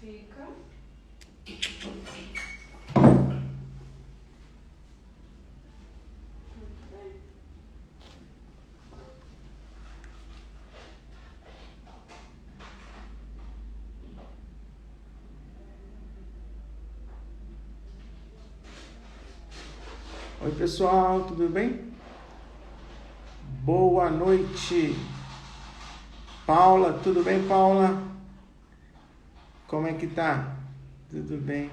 Fica. Oi pessoal, tudo bem? Boa noite. Paula, tudo bem, Paula? Como é que tá? Tudo bem.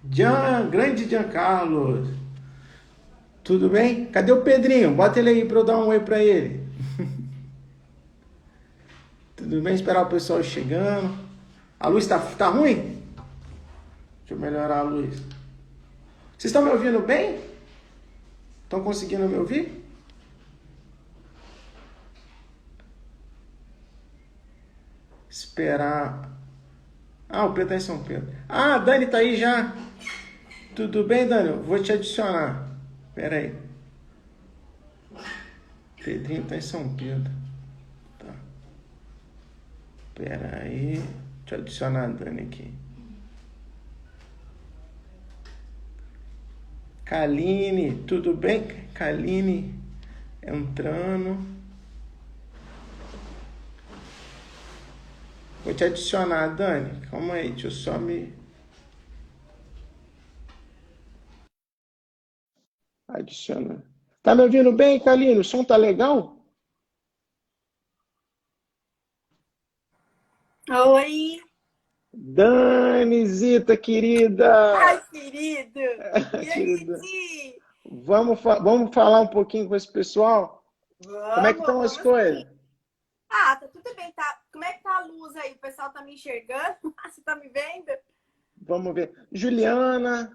Grande Giancarlo. Tudo bem? Cadê o Pedrinho? Bota ele aí pra eu dar um oi pra ele. Tudo bem? Esperar o pessoal chegando. A luz tá ruim? Deixa eu melhorar a luz. Vocês estão me ouvindo bem? Estão conseguindo me ouvir? Esperar. Ah, o Pedro tá em São Pedro. Ah, a Dani tá aí já. Tudo bem, Dani? Eu vou te adicionar. Pera aí. Pedrinho tá em São Pedro. Tá. Pera aí. Deixa eu adicionar a Dani aqui. Kaline, tudo bem? Kaline entrando. Vou te adicionar, Dani. Calma aí, deixa eu só me adicionar. Tá me ouvindo bem, Kaline? O som tá legal? Oi! Dani, Zita, querida. Ai, querido! E aí, Querida. Ti? Vamos falar um pouquinho com esse pessoal? Como é que estão as Vamos coisas? sim! Ah, tá tudo bem, tá? Como é que tá a luz aí? O pessoal tá me enxergando? Você tá me vendo? Vamos ver. Juliana,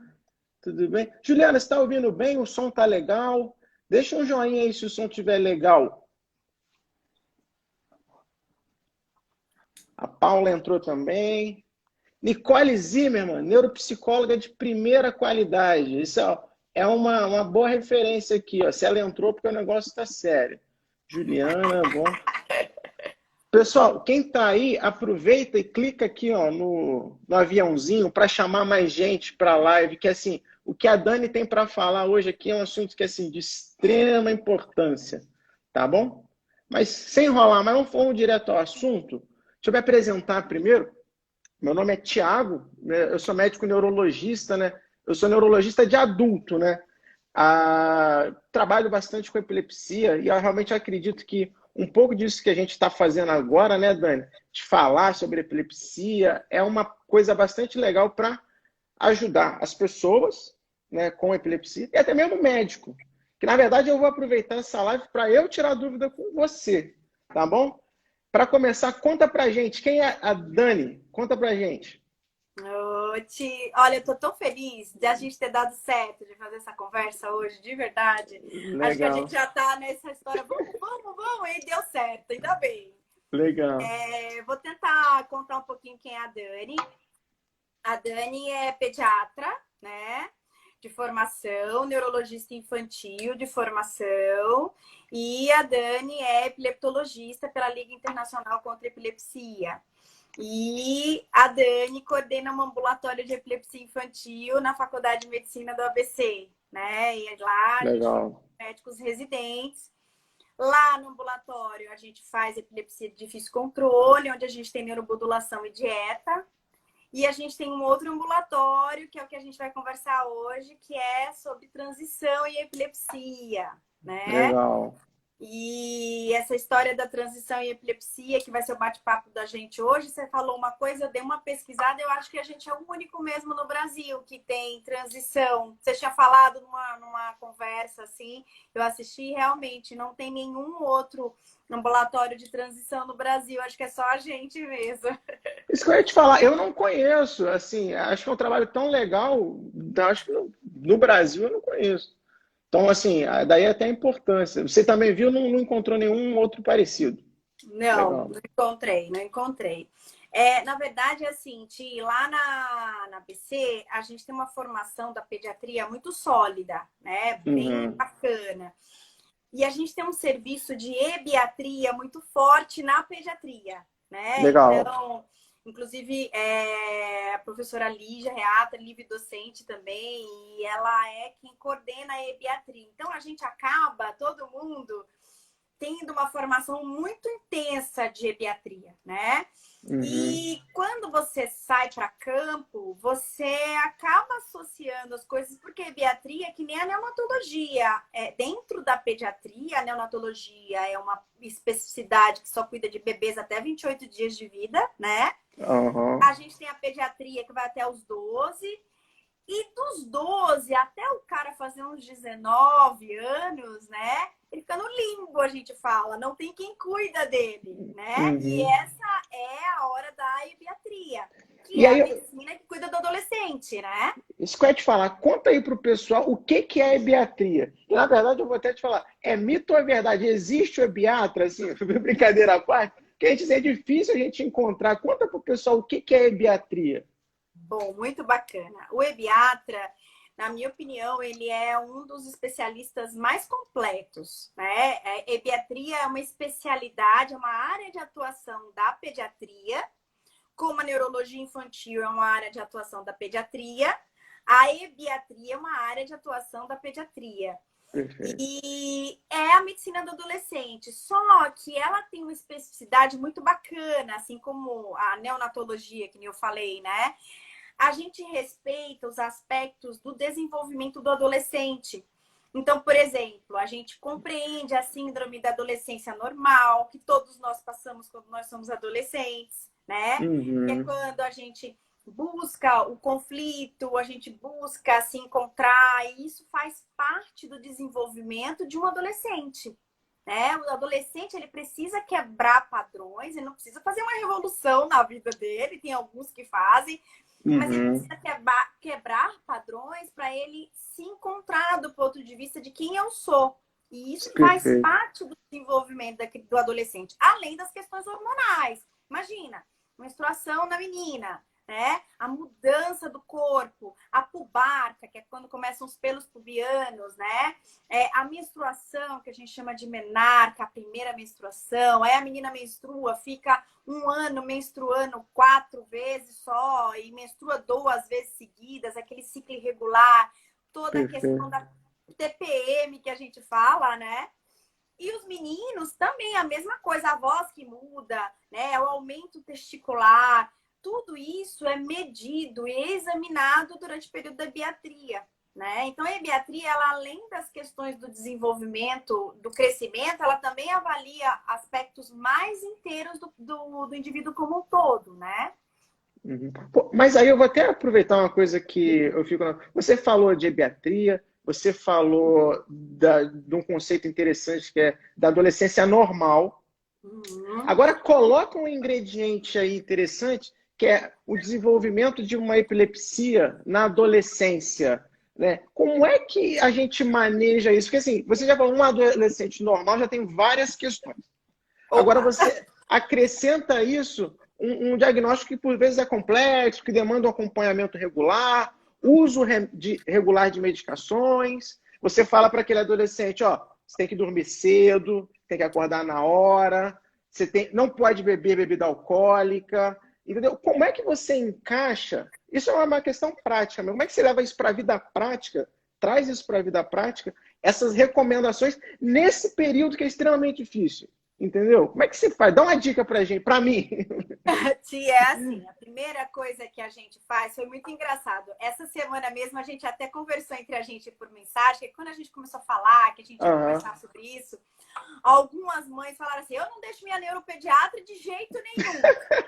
tudo bem? Juliana, você está ouvindo bem? O som tá legal? Deixa um joinha aí se o som estiver legal. A Paula entrou também. Nicole Zimmermann, neuropsicóloga de primeira qualidade. Isso é uma boa referência aqui. Ó. Se ela entrou, porque o negócio está sério. Juliana, bom. Pessoal, quem está aí, aproveita e clica aqui ó, no aviãozinho para chamar mais gente para a live, que assim, o que a Dani tem para falar hoje aqui é um assunto que assim, de extrema importância, tá bom? Mas sem enrolar, mas vamos direto ao assunto. Deixa eu me apresentar primeiro. Meu nome é Tiago, né? Eu sou médico neurologista, né? Eu sou neurologista de adulto, né? Trabalho bastante com epilepsia e eu realmente acredito que um pouco disso que a gente está fazendo agora, né, Dani? De falar sobre epilepsia é uma coisa bastante legal para ajudar as pessoas, né, com epilepsia e até mesmo o médico. Que na verdade eu vou aproveitar essa live para eu tirar dúvida com você, tá bom? Para começar, conta pra gente, quem é a Dani? Conta pra gente. Ô, Ti. Olha, eu tô tão feliz de a gente ter dado certo de fazer essa conversa hoje, de verdade. Acho que a gente Legal, já tá nessa história. Vamos, e deu certo, ainda bem. legal. Vou tentar contar um pouquinho quem é a Dani. A Dani é pediatra, né? De formação, neurologista infantil de formação, e a Dani é epileptologista pela Liga Internacional contra a Epilepsia. E a Dani coordena um ambulatório de epilepsia infantil na Faculdade de Medicina do ABC, né? E lá a gente Legal. tem médicos residentes. Lá no ambulatório a gente faz epilepsia de difícil controle, onde a gente tem neuromodulação e dieta. E a gente tem um outro ambulatório, que é o que a gente vai conversar hoje, que é sobre transição e epilepsia, né? Legal. E essa história da transição e epilepsia, que vai ser o bate-papo da gente hoje, você falou uma coisa, eu dei uma pesquisada, eu acho que a gente é o único mesmo no Brasil que tem transição. Você tinha falado numa conversa assim, eu assisti, realmente não tem nenhum outro ambulatório de transição no Brasil, acho que é só a gente mesmo. Isso que eu ia te falar, eu não conheço, assim, acho que é um trabalho tão legal, acho que no Brasil eu não conheço. Então, assim, daí até a importância. Você também viu, não encontrou nenhum outro parecido. Não, Legal. não encontrei, não encontrei. Na verdade, assim, Ti, lá na BC, a gente tem uma formação da pediatria muito sólida, né? Bem Uhum. bacana. E a gente tem um serviço de ebiatria muito forte na pediatria, né? Legal. Inclusive, a professora Lígia Reata, livre docente também, e ela é quem coordena a ebiatria. Então, a gente acaba, todo mundo, tendo uma formação muito intensa de ebiatria, né? Uhum. E quando você sai para campo, você acaba associando as coisas, porque a ebiatria é que nem a neonatologia. Dentro da pediatria, a neonatologia é uma especificidade que só cuida de bebês até 28 dias de vida, né? Uhum. A gente tem a pediatria que vai até os 12. E dos 12 até o cara fazer uns 19 anos, né? Ele fica no limbo, a gente fala. Não tem quem cuida dele, né? E Uhum. essa é a hora da ebiatria, que E é a aí, medicina que cuida do adolescente, né? isso que eu ia te falar, conta aí para o pessoal o que é a ebiatria. E, na verdade, eu vou até te falar, é mito ou é verdade? Existe o ebiatra, assim, brincadeira à parte, que a gente é difícil a gente encontrar. Conta para o pessoal o que é a ebiatria. Bom, muito bacana. O ebiatra, na minha opinião, ele é um dos especialistas mais completos, né? A ebiatria é uma especialidade, é uma área de atuação da pediatria, como a neurologia infantil é uma área de atuação da pediatria, a ebiatria é uma área de atuação da pediatria. Perfeito. E é a medicina do adolescente, só que ela tem uma especificidade muito bacana, assim como a neonatologia, que nem eu falei, né? A gente respeita os aspectos do desenvolvimento do adolescente. Então, por exemplo, a gente compreende a síndrome da adolescência normal, que todos nós passamos quando nós somos adolescentes, né? Que é Uhum. quando a gente busca o conflito, a gente busca se encontrar, e isso faz parte do desenvolvimento de um adolescente. Né? O adolescente ele precisa quebrar padrões, ele não precisa fazer uma revolução na vida dele, tem alguns que fazem, mas ele Uhum. precisa quebrar padrões para ele se encontrar do ponto de vista de quem eu sou. E isso faz Perfeito. parte do desenvolvimento do adolescente, além das questões hormonais. Imagina, menstruação na menina, né? A mudança do corpo, a pubarca, que é quando começam os pelos pubianos, né? A menstruação, que a gente chama de menarca, a primeira menstruação. Aí a menina menstrua, fica um ano menstruando 4 vezes só e menstrua 2 vezes seguidas, aquele ciclo irregular, toda a questão Perfeito. da TPM que a gente fala, né? E os meninos também a mesma coisa, a voz que muda, né? O aumento testicular, tudo isso é medido e examinado durante o período da ebiatria. Né? Então, a ebiatria, ela, além das questões do desenvolvimento, do crescimento, ela também avalia aspectos mais inteiros do indivíduo como um todo, né? Uhum. Pô, mas aí eu vou até aproveitar uma coisa que eu fico. Você falou de ebiatria, você falou de um conceito interessante que é da adolescência normal. Uhum. Agora coloca um ingrediente aí interessante, que é o desenvolvimento de uma epilepsia na adolescência. Né? Como é que a gente maneja isso? Porque assim, você já falou, um adolescente normal já tem várias questões. Agora Opa! você acrescenta a isso um diagnóstico que por vezes é complexo, que demanda um acompanhamento regular, uso regular de medicações. Você fala para aquele adolescente, ó, você tem que dormir cedo, tem que acordar na hora, não pode beber bebida alcoólica, entendeu? Como é que você encaixa? Isso é uma questão prática, mas como é que você leva isso para a vida prática? Traz isso para a vida prática, essas recomendações nesse período que é extremamente difícil. Entendeu? Como é que você faz? Dá uma dica pra gente, pra mim. É assim, a primeira coisa que a gente faz foi muito engraçado. Essa semana mesmo a gente até conversou entre a gente por mensagem, que quando a gente começou a falar, que a gente ia Aham. conversar sobre isso, algumas mães falaram assim, eu não deixo minha neuropediatra de jeito nenhum,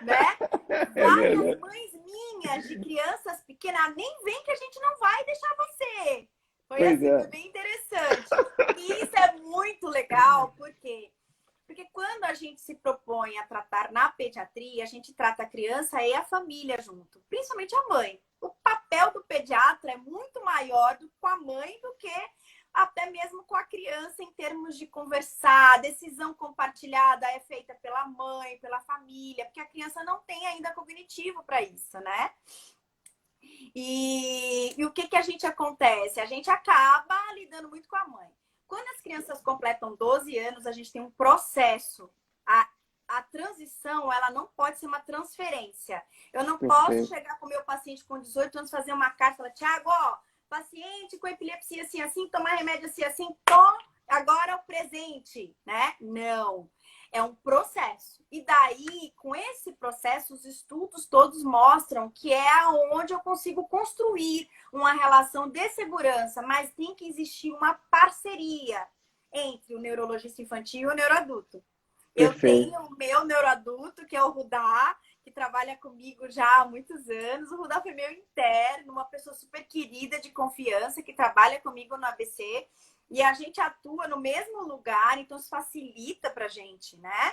né? É Várias verdade. mães minhas de crianças pequenas, "Ah, nem vem que a gente não vai deixar você." Foi Pois assim, é. foi bem interessante. E isso é muito legal, porque quando a gente se propõe a tratar na pediatria, a gente trata a criança e a família junto, principalmente a mãe. O papel do pediatra é muito maior do com a mãe do que até mesmo com a criança em termos de conversar. A decisão compartilhada é feita pela mãe, pela família, porque a criança não tem ainda cognitivo para isso, né? E o que a gente acontece? A gente acaba lidando muito com a mãe. Quando as crianças completam 12 anos, a gente tem um processo a transição, ela não pode ser uma transferência. Eu não posso Perfeito. chegar com o meu paciente com 18 anos, fazer uma carta e falar, Tiago, ó, paciente com epilepsia assim, assim, tomar remédio assim, assim, toma, agora é o presente, né? Não. É um processo. E daí, com esse processo, os estudos todos mostram que é aonde eu consigo construir uma relação de segurança, mas tem que existir uma parceria entre o neurologista infantil e o neuroadulto. Eu Perfeito. tenho o meu neuroadulto, que é o Rudá, que trabalha comigo já há muitos anos. O Rudá foi meu interno, uma pessoa super querida, de confiança, que trabalha comigo no ABC. E a gente atua no mesmo lugar, então isso facilita pra gente, né?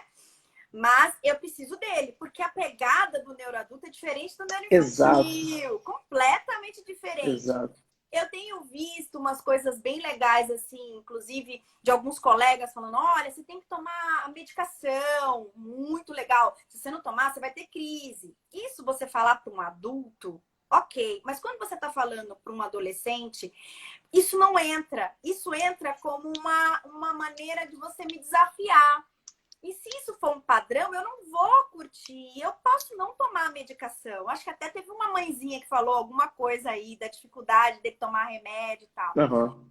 Mas eu preciso dele, porque a pegada do neuroadulto é diferente do Exato. neuroinfantil, completamente diferente. Exato. Eu tenho visto umas coisas bem legais, assim, inclusive de alguns colegas falando: olha, você tem que tomar a medicação, muito legal. Se você não tomar, você vai ter crise. Isso você falar para um adulto, ok. Mas quando você está falando para um adolescente, isso não entra. Isso entra como uma maneira de você me desafiar. E se isso for um padrão, eu não vou curtir. Eu posso não tomar a medicação. Acho que até teve uma mãezinha que falou alguma coisa aí da dificuldade de tomar remédio e tal. Aham.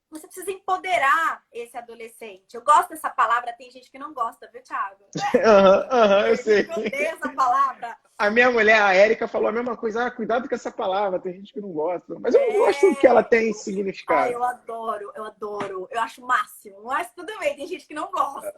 Você precisa empoderar esse adolescente. Eu gosto dessa palavra, tem gente que não gosta, viu, Thiago? Aham, aham, eu Tem gente sei. que odeia essa palavra. A minha mulher, a Érica, falou a mesma coisa. Ah, cuidado com essa palavra, tem gente que não gosta. Mas eu gosto que ela É... tem Ah, significado. eu adoro, eu adoro. Eu acho o máximo. Mas tudo bem, tem gente que não gosta.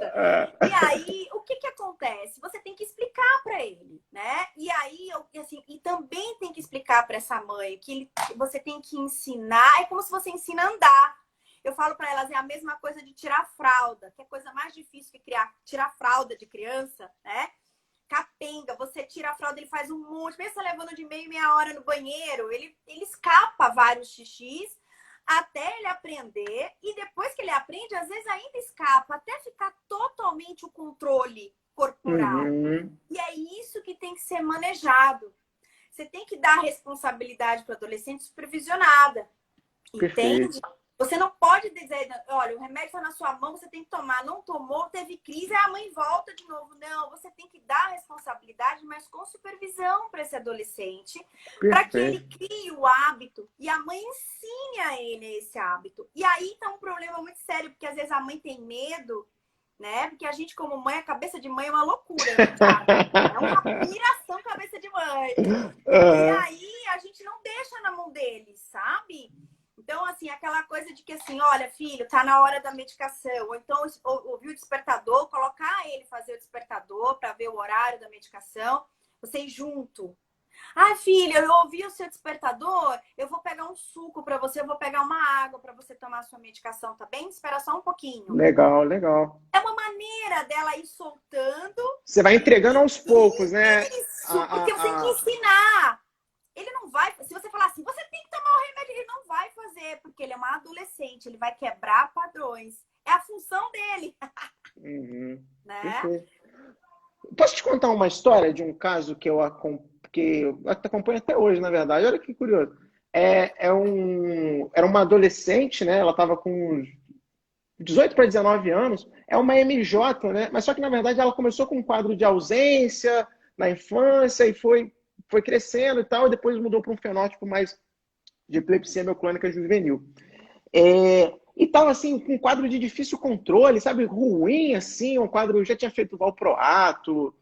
E Ah, aí, o que que acontece? Você tem que explicar para ele, né? E aí, assim, e também tem que explicar para essa mãe que você tem que ensinar. É como se você ensina a andar. Eu falo para elas, é a mesma coisa de tirar fralda, que é a coisa mais difícil que tirar fralda de criança, né? Capenga, você tira a fralda, ele faz um monte, mesmo você levando de meia hora no banheiro, ele escapa vários xixis até ele aprender, e depois que ele aprende, às vezes ainda escapa, até ficar totalmente o controle corporal. uhum, E é isso que tem que ser manejado. Você tem que dar responsabilidade para o adolescente supervisionada. Entende? perfeito. Você não pode dizer, olha, o remédio está na sua mão, você tem que tomar. Não tomou, teve crise, a mãe volta de novo. Não, você tem que dar responsabilidade, mas com supervisão para esse adolescente, para que ele Perfeito. crie o hábito e a mãe ensine a ele esse hábito. E aí tá um problema muito sério, porque às vezes a mãe tem medo, né? Porque a gente, como mãe, a cabeça de mãe é uma loucura, né, Thiago? É uma piração cabeça de mãe. E Aham, aí a gente não deixa na mão deles, sabe? Então, assim, aquela coisa de que assim, olha, filho, tá na hora da medicação. Ou então, ouvir o despertador, colocar ele fazer o despertador para ver o horário da medicação, vocês junto. Ah, filha, eu ouvi o seu despertador, eu vou pegar um suco para você, eu vou pegar uma água para você tomar a sua medicação, tá bem? Espera só um pouquinho. legal, legal. É uma maneira dela ir soltando. Você vai entregando aos poucos, né? Isso, porque você tem que ensinar. Ele não vai, se você falar assim, você tem que tomar o remédio, ele não vai fazer, porque ele é um adolescente, ele vai quebrar padrões. É a função dele, Uhum, né? perfeito. Posso te contar uma história de um caso que eu acompanho até hoje, na verdade. Olha que curioso. Era uma adolescente, né? Ela estava com 18 para 19 anos. É uma MJ, né? Mas só que, na verdade, ela começou com um quadro de ausência na infância e foi crescendo e tal, e depois mudou para um fenótipo mais de epilepsia mioclônica juvenil. E estava assim, com um quadro de difícil controle, sabe? Ruim, assim, um quadro já tinha feito valproato,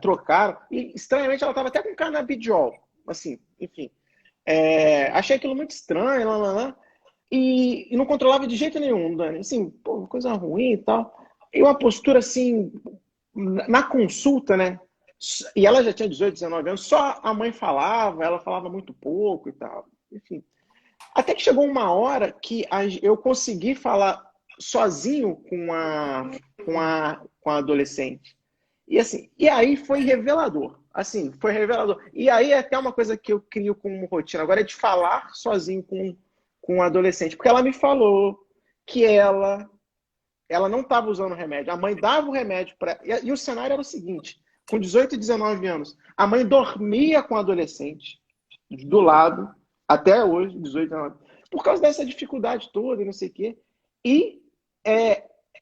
trocaram. E estranhamente ela estava até com canabidiol, assim, enfim. Achei aquilo muito estranho, lá, lá, lá, e não controlava de jeito nenhum, Dani. Assim, pô, coisa ruim e tal. E uma postura assim, na consulta, né? E ela já tinha 18, 19 anos, só a mãe falava, ela falava muito pouco e tal. Enfim. Até que chegou uma hora que eu consegui falar sozinho com a adolescente. E assim, e aí foi revelador. Assim, foi revelador. E aí é até uma coisa que eu crio como rotina agora é de falar sozinho com o adolescente. Porque ela me falou que ela não estava usando o remédio. A mãe dava o remédio para. E o cenário era o seguinte: com 18 e 19 anos, a mãe dormia com o adolescente do lado, até hoje, 18, 19, por causa dessa dificuldade toda e não sei o quê. E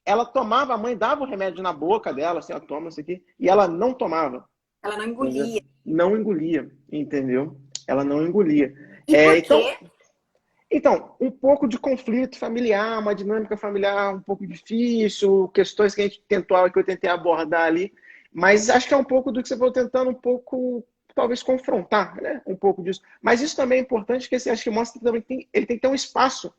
ela tomava, a mãe dava o remédio na boca dela, assim, ó, toma isso aqui, e ela não tomava. Ela não Entendeu? engolia. Não engolia, entendeu? Ela não engolia. E por Então, quê? um pouco de conflito familiar, uma dinâmica familiar um pouco difícil, questões que a gente tentou, que eu tentei abordar ali, mas acho que é um pouco do que você foi tentando um pouco, talvez, confrontar, né? Um pouco disso. Mas isso também é importante, porque assim, acho que mostra que também ele tem que ter um espaço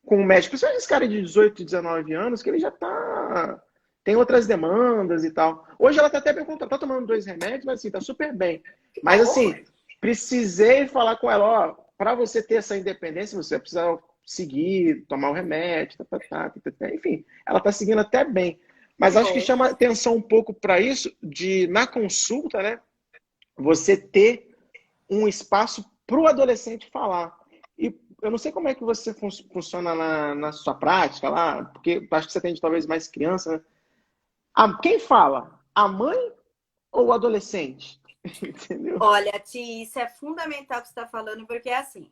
com o médico. Principalmente esse cara de 18, 19 anos, que ele já tá... Tem outras demandas e tal. Hoje ela tá até bem controlada, tá tomando 2 remédios, mas assim, tá super bem. Que Mas bom. assim, precisei falar com ela, ó, para você ter essa independência, você precisa seguir, tomar o remédio, enfim, ela tá seguindo até bem. Mas Que acho que bom. chama atenção um pouco para isso, de na consulta, né, você ter um espaço para o adolescente falar. E eu não sei como é que você funciona na sua prática lá, porque acho que você atende talvez mais criança, né? Quem fala? A mãe ou o adolescente? Entendeu? Olha, Ti, isso é fundamental que você está falando, porque é assim,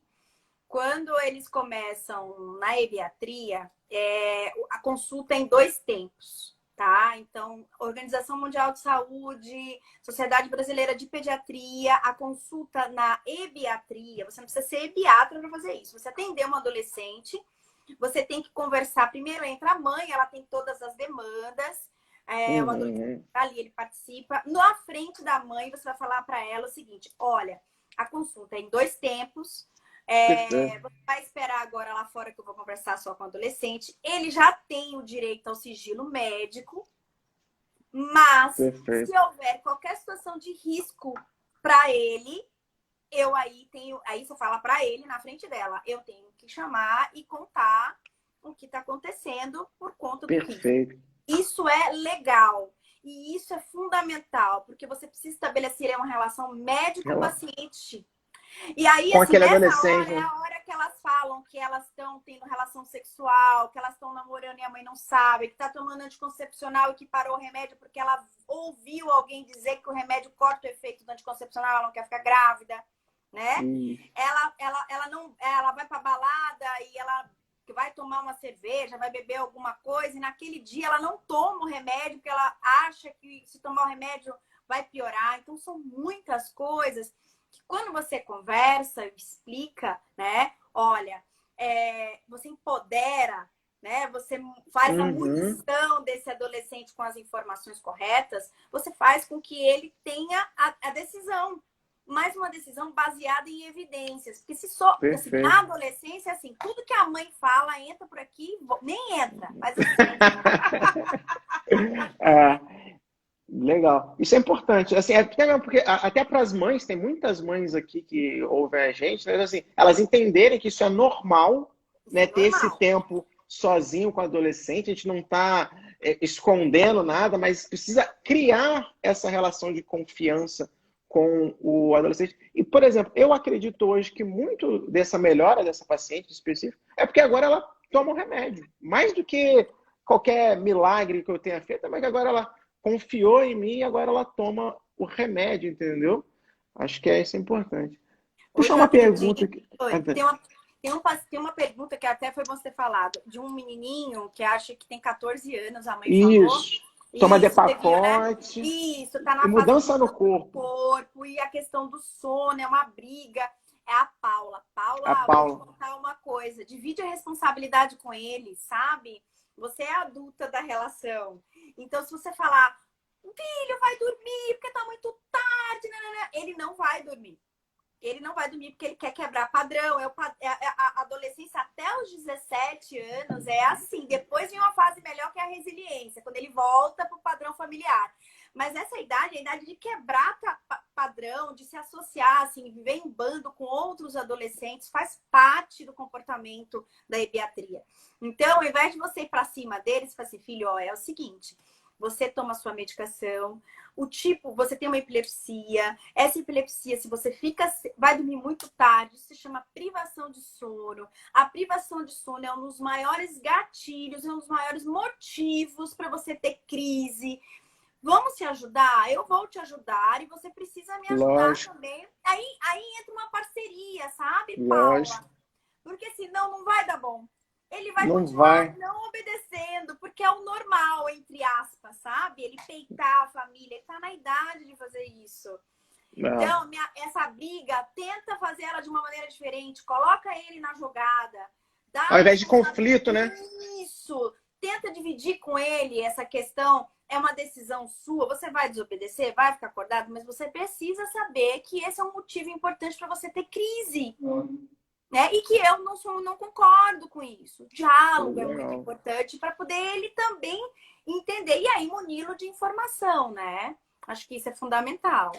quando eles começam na ebiatria, a consulta é em 2 tempos, tá? Então, Organização Mundial de Saúde, Sociedade Brasileira de Pediatria, a consulta na ebiatria, você não precisa ser ebiatra para fazer isso. Você atender um adolescente, você tem que conversar primeiro entre a mãe, ela tem todas as demandas, o adolescente tá ali, ele participa. Na frente da mãe, você vai falar para ela o seguinte: olha, a consulta é em 2 tempos. Perfeito. Você vai esperar agora lá fora que eu vou conversar só com o adolescente. Ele já tem o direito ao sigilo médico, mas se Perfeito. houver qualquer situação de risco para ele, eu aí tenho. Aí você fala para ele na frente dela: eu tenho que chamar e contar o que está acontecendo por conta do risco. Perfeito. Isso é legal. E isso é fundamental, porque você precisa estabelecer uma relação médico-paciente. E aí, Com assim, aquele nessa adolescente, hora é né? a hora que elas falam que elas estão tendo relação sexual, que elas estão namorando e a mãe não sabe, que está tomando anticoncepcional e que parou o remédio porque ela ouviu alguém dizer que o remédio corta o efeito do anticoncepcional, ela não quer ficar grávida, né? Ela vai pra balada e ela vai tomar uma cerveja, vai beber alguma coisa, e naquele dia ela não toma o remédio porque ela acha que se tomar o remédio vai piorar. Então, são muitas coisas que quando você conversa, explica, né? Olha, você empodera, né? Você faz a munição desse adolescente com as informações corretas, você faz com que ele tenha a decisão. Mais uma decisão baseada em evidências. Porque se só assim, na adolescência, assim, tudo que a mãe fala entra por aqui, nem entra. Mas assim... Legal. Isso é importante. Assim, porque até para as mães, tem muitas mães aqui que ouvem a gente, né? Assim, elas entenderem que isso é normal, né? Ter esse tempo sozinho com o adolescente, a gente não está escondendo nada, mas precisa criar essa relação de confiança com o adolescente. E, por exemplo, eu acredito hoje que muito dessa melhora dessa paciente específica é porque agora ela toma o remédio. Mais do que qualquer milagre que eu tenha feito, mas que agora ela confiou em mim e agora ela toma o remédio, entendeu? Acho que isso é importante. Puxar Hoje eu uma atendi... pergunta. Tem uma pergunta que até foi bom você ter falado, de um menininho que acha que tem 14 anos, a mãe falou. Isso. Toma Isso, Depakote. né? Isso, tá na E fase mudança no do corpo. e a questão do sono, é uma briga. É a Paula. A Paula, vou te Paula. contar uma coisa. Divide a responsabilidade com ele, sabe? Você é a adulta da relação. Então, se você falar, filho, vai dormir porque tá muito tarde, né? Ele não vai dormir. Ele não vai dormir porque ele quer quebrar padrão. A adolescência até os 17 anos é assim. Depois vem uma fase melhor que é a resiliência, quando ele volta para o padrão familiar. Mas essa idade é a idade de quebrar padrão, de se associar, assim, viver em bando com outros adolescentes, faz parte do comportamento da ebiatria. Então, ao invés de você ir para cima deles, fala assim, filho, ó, é o seguinte... Você toma sua medicação, você tem uma epilepsia, essa epilepsia, se você vai dormir muito tarde, isso se chama privação de sono. A privação de sono é um dos maiores gatilhos, é um dos maiores motivos para você ter crise. Vamos se ajudar? Eu vou te ajudar e você precisa me ajudar também. Aí entra uma parceria, sabe, Paula? Porque senão não vai dar bom. Ele vai continuar não obedecendo, porque que é o normal, entre aspas, sabe? Ele peitar a família, ele tá na idade de fazer isso. Então, essa briga, tenta fazer ela de uma maneira diferente, coloca ele na jogada. Ao invés de conflito, né? Isso! Tenta dividir com ele essa questão. É uma decisão sua, você vai desobedecer, vai ficar acordado, mas você precisa saber que esse é um motivo importante para você ter crise. Né? E que eu não concordo com isso. O diálogo é muito importante para poder ele também entender. E aí, munilo de informação, né? Acho que isso é fundamental.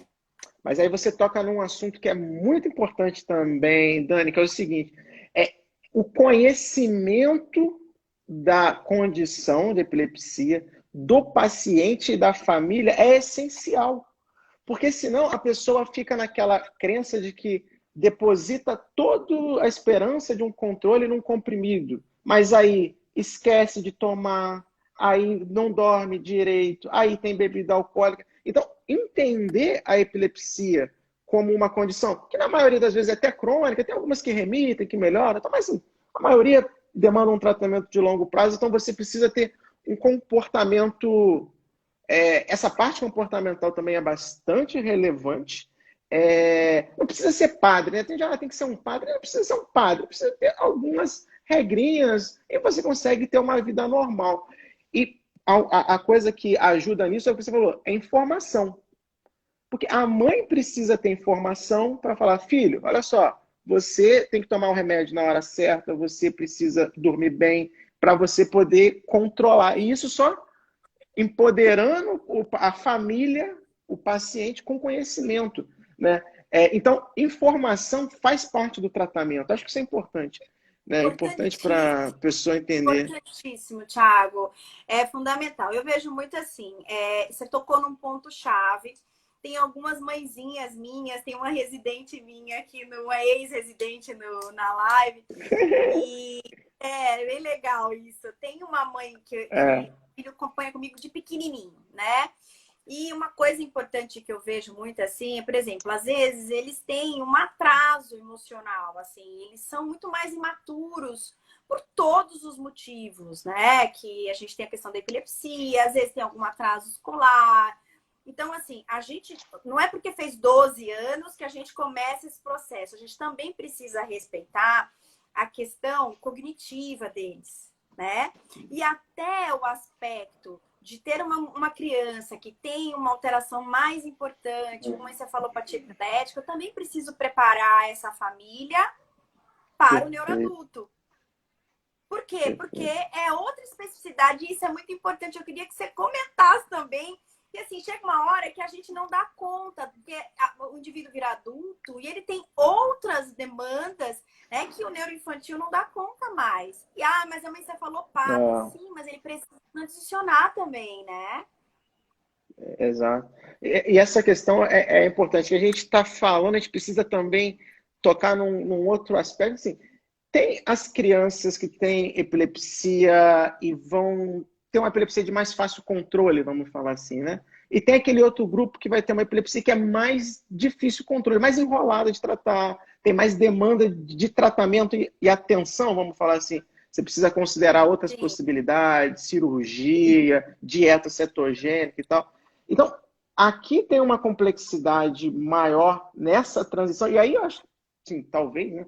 Mas aí você toca num assunto que é muito importante também, Dani, que é o seguinte: o conhecimento da condição de epilepsia do paciente e da família é essencial. Porque senão a pessoa fica naquela crença de que deposita toda a esperança de um controle num comprimido, mas aí esquece de tomar, aí não dorme direito, aí tem bebida alcoólica. Então, entender a epilepsia como uma condição, que na maioria das vezes é até crônica, tem algumas que remitem, que melhoram, então, mas assim, a maioria demanda um tratamento de longo prazo, então você precisa ter um comportamento. Essa parte comportamental também é bastante relevante. Não precisa ser padre, né? Tem que ser um padre, não precisa ser um padre, precisa ter algumas regrinhas e você consegue ter uma vida normal. E a coisa que ajuda nisso é o que você falou, é informação. Porque a mãe precisa ter informação para falar, filho, olha só, você tem que tomar o remédio na hora certa, você precisa dormir bem para você poder controlar. E isso só empoderando a família, o paciente com conhecimento, né? Então, informação faz parte do tratamento. Acho que isso é importante, né? É importante para a pessoa entender. Importantíssimo, Thiago. É fundamental. Eu vejo muito assim, você tocou num ponto-chave. Tem algumas mãezinhas minhas, tem uma residente minha aqui, uma ex-residente na live. E é bem legal isso. Tem uma mãe que filho acompanha comigo de pequenininho, né? E uma coisa importante que eu vejo muito assim, por exemplo, às vezes eles têm um atraso emocional, assim, eles são muito mais imaturos por todos os motivos, né? Que a gente tem a questão da epilepsia, às vezes tem algum atraso escolar. Então, assim, a gente não é porque fez 12 anos que a gente começa esse processo. A gente também precisa respeitar a questão cognitiva deles, né? E até o aspecto de ter uma criança que tem uma alteração mais importante, como você falou, apatia epilética, eu também preciso preparar essa família para o neuroadulto. Por quê? Porque é outra especificidade e isso é muito importante. Eu queria que você comentasse também. E assim, chega uma hora que a gente não dá conta, porque o indivíduo vira adulto e ele tem outras demandas, né, que o neuroinfantil não dá conta mais. E, mas a mãe você falou sim, mas ele precisa transicionar também, né? Exato. E essa questão é importante, que a gente está falando, a gente precisa também tocar num outro aspecto, assim, tem as crianças que têm epilepsia e vão ter uma epilepsia de mais fácil controle, vamos falar assim, né? E tem aquele outro grupo que vai ter uma epilepsia que é mais difícil controle, mais enrolada de tratar, tem mais demanda de tratamento e atenção, vamos falar assim. Você precisa considerar outras possibilidades, cirurgia, dieta cetogênica e tal. Então, aqui tem uma complexidade maior nessa transição, e aí eu acho, sim, talvez, né?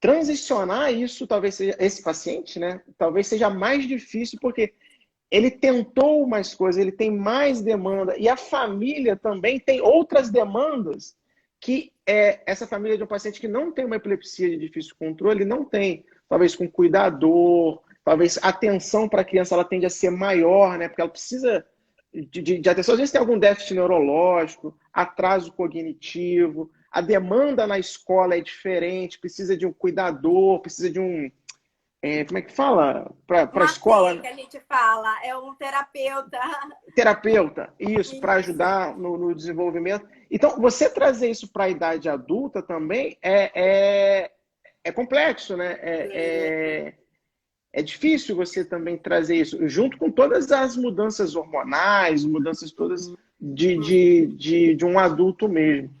Transicionar isso, talvez seja, esse paciente, né? Talvez seja mais difícil, porque ele tentou mais coisas, ele tem mais demanda, e a família também tem outras demandas que essa família de um paciente que não tem uma epilepsia de difícil controle não tem. Talvez com cuidador, talvez a atenção para a criança ela tende a ser maior, né? Porque ela precisa de atenção. Às vezes tem algum déficit neurológico, atraso cognitivo, a demanda na escola é diferente, precisa de um cuidador, precisa de um... como é que fala? Para a escola? Que a gente fala, é um terapeuta. Terapeuta, isso, para ajudar no desenvolvimento. Então, você trazer isso para a idade adulta também é complexo, né? É difícil você também trazer isso, junto com todas as mudanças hormonais, mudanças todas de um adulto mesmo.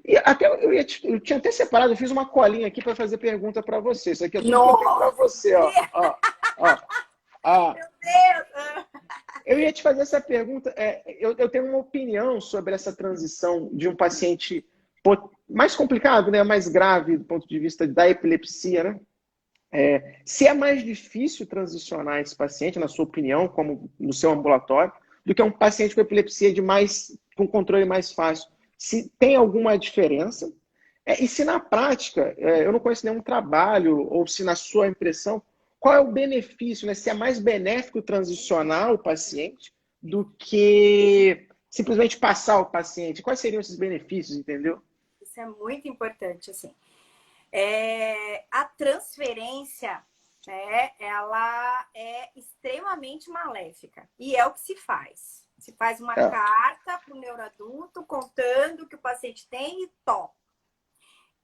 E até eu tinha até separado, eu fiz uma colinha aqui para fazer pergunta para você. Isso aqui é tudo que eu tenho para você, ó. Ah, Meu Deus! eu ia te fazer essa pergunta. Eu tenho uma opinião sobre essa transição de um paciente mais complicado, né? Mais grave do ponto de vista da epilepsia, né? Se é mais difícil transicionar esse paciente, na sua opinião, como no seu ambulatório, do que um paciente com epilepsia com controle mais fácil. Se tem alguma diferença? E se na prática, eu não conheço nenhum trabalho, ou se na sua impressão, qual é o benefício, né? Se é mais benéfico transicionar o paciente do que simplesmente passar o paciente. Quais seriam esses benefícios, entendeu? Isso é muito importante, assim. A transferência, né, ela é extremamente maléfica. E é o que se faz. Se faz uma É, carta para o neuroadulto contando o que o paciente tem e top.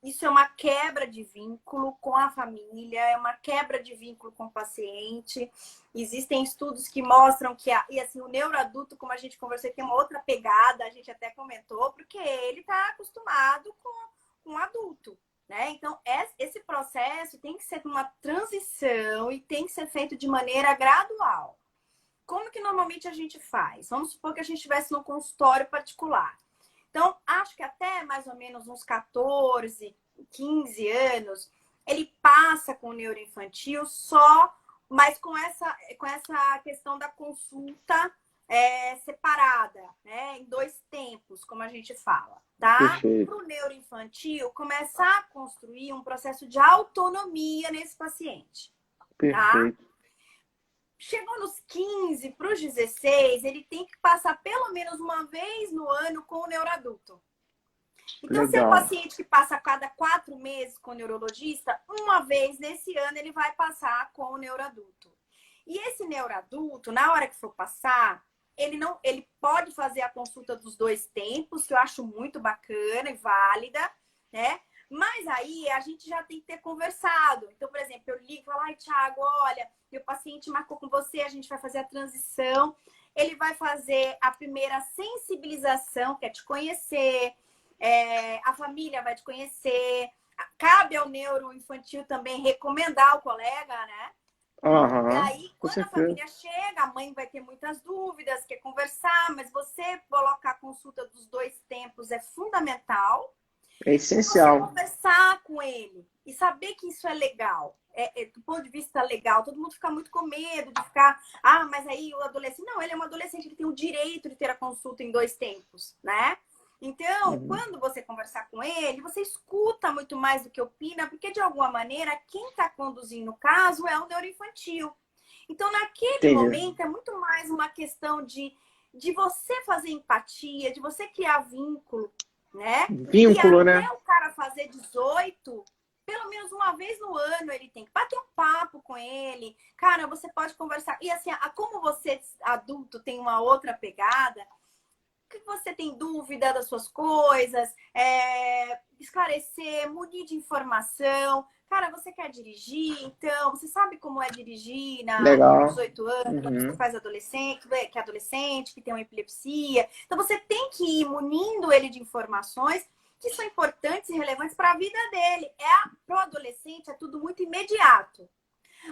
Isso é uma quebra de vínculo com a família, é uma quebra de vínculo com o paciente. Existem estudos que mostram que e assim, o neuroadulto, como a gente conversou, tem uma outra pegada, a gente até comentou, porque ele está acostumado com um adulto. Né? Então, esse processo tem que ser uma transição e tem que ser feito de maneira gradual. Como que normalmente a gente faz? Vamos supor que a gente estivesse num consultório particular. Então, acho que até mais ou menos uns 14, 15 anos, ele passa com o neuroinfantil só, mas com essa questão da consulta separada, né? Em 2 tempos, como a gente fala, tá? Para perfeito, o neuroinfantil, começar a construir um processo de autonomia nesse paciente, tá? perfeito. Chegou nos 15 para os 16, ele tem que passar pelo menos uma vez no ano com o neuroadulto. Então, se é um Legal. paciente que passa a cada 4 meses com o neurologista, uma vez nesse ano ele vai passar com o neuroadulto. E esse neuroadulto, na hora que for passar, ele pode fazer a consulta dos 2 tempos, que eu acho muito bacana e válida, né? Mas aí a gente já tem que ter conversado. Então, por exemplo, eu ligo e falo, ai, Thiago, olha, meu paciente marcou com você, a gente vai fazer a transição. Ele vai fazer a primeira sensibilização, que é te conhecer, a família vai te conhecer. Cabe ao neuroinfantil também recomendar o colega, né? E Aham, aí, com quando a certeza. família chega, a mãe vai ter muitas dúvidas, quer conversar, mas você colocar a consulta dos 2 tempos é fundamental. É E você essencial. conversar com ele e saber que isso é legal. Do ponto de vista legal, todo mundo fica muito com medo de ficar, mas aí o adolescente. Não, ele é um adolescente, ele tem o direito de ter a consulta em 2 tempos, né? Então, Uhum. quando você conversar com ele, você escuta muito mais do que opina, porque de alguma maneira quem está conduzindo o caso é o neuroinfantil. Então, naquele Entendi. momento, é muito mais uma questão de você fazer empatia, de você criar vínculo, né? E Vínculo, até né? o cara fazer 18, pelo menos uma vez no ano ele tem que bater um papo com ele. Cara, você pode conversar. E assim, como você, adulto, tem uma outra pegada, que você tem dúvida das suas coisas, esclarecer, munir de informação. Cara, você quer dirigir, então, você sabe como é dirigir com Legal. 18 anos, uma pessoa que Uhum. faz adolescente, que é adolescente, que tem uma epilepsia. Então, você tem que ir munindo ele de informações que são importantes e relevantes para a vida dele. Para o adolescente, é tudo muito imediato.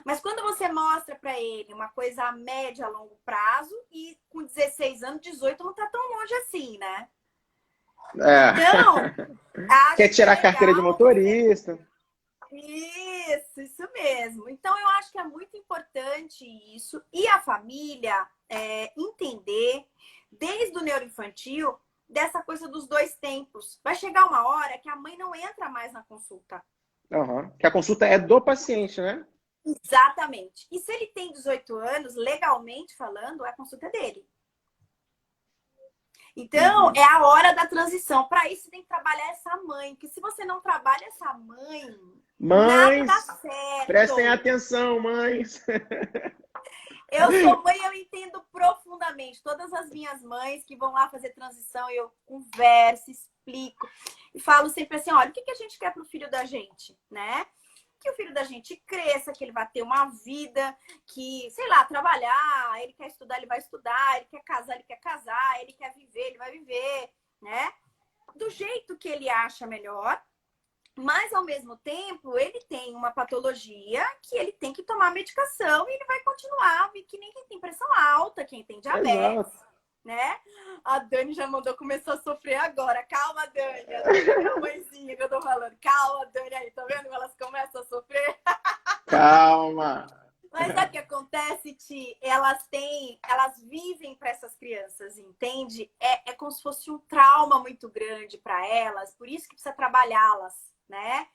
Mas quando você mostra para ele uma coisa a médio, a longo prazo, e com 16 anos, 18 não está tão longe assim, né? É. Então, Quer acho que é tirar a carteira de legal você. motorista? Isso mesmo. Então, eu acho que é muito importante isso. E a família entender, desde o neuroinfantil, dessa coisa dos 2 tempos. Vai chegar uma hora que a mãe não entra mais na consulta. Aham. Que a consulta é do paciente, né? Exatamente. E se ele tem 18 anos, legalmente falando, a consulta é dele. Então, Uhum. é a hora da transição. Para isso, tem que trabalhar essa mãe. Porque se você não trabalha essa mãe, nada dá Mães, prestem certo. atenção, mães. Eu sou mãe, eu entendo profundamente. Todas as minhas mães que vão lá fazer transição, eu converso, explico. E falo sempre assim, olha, o que a gente quer para o filho da gente, né? Que o filho da gente cresça, que ele vai ter uma vida, que, sei lá, trabalhar, ele quer estudar, ele vai estudar, ele quer casar, ele quer viver, ele vai viver, né? Do jeito que ele acha melhor, Mas, ao mesmo tempo, ele tem uma patologia que ele tem que tomar medicação e ele vai continuar, que nem quem tem pressão alta, quem tem diabetes, Exato. né? A Dani já mandou, começou a sofrer agora. Calma, Dani. A Dani é a mãezinha que eu tô falando. Calma, Dani, aí, tá vendo? Elas começam a sofrer. Calma. Mas sabe o que acontece, Ti? Elas vivem para essas crianças, entende? É como se fosse um trauma muito grande para elas, por isso que precisa trabalhá-las, né?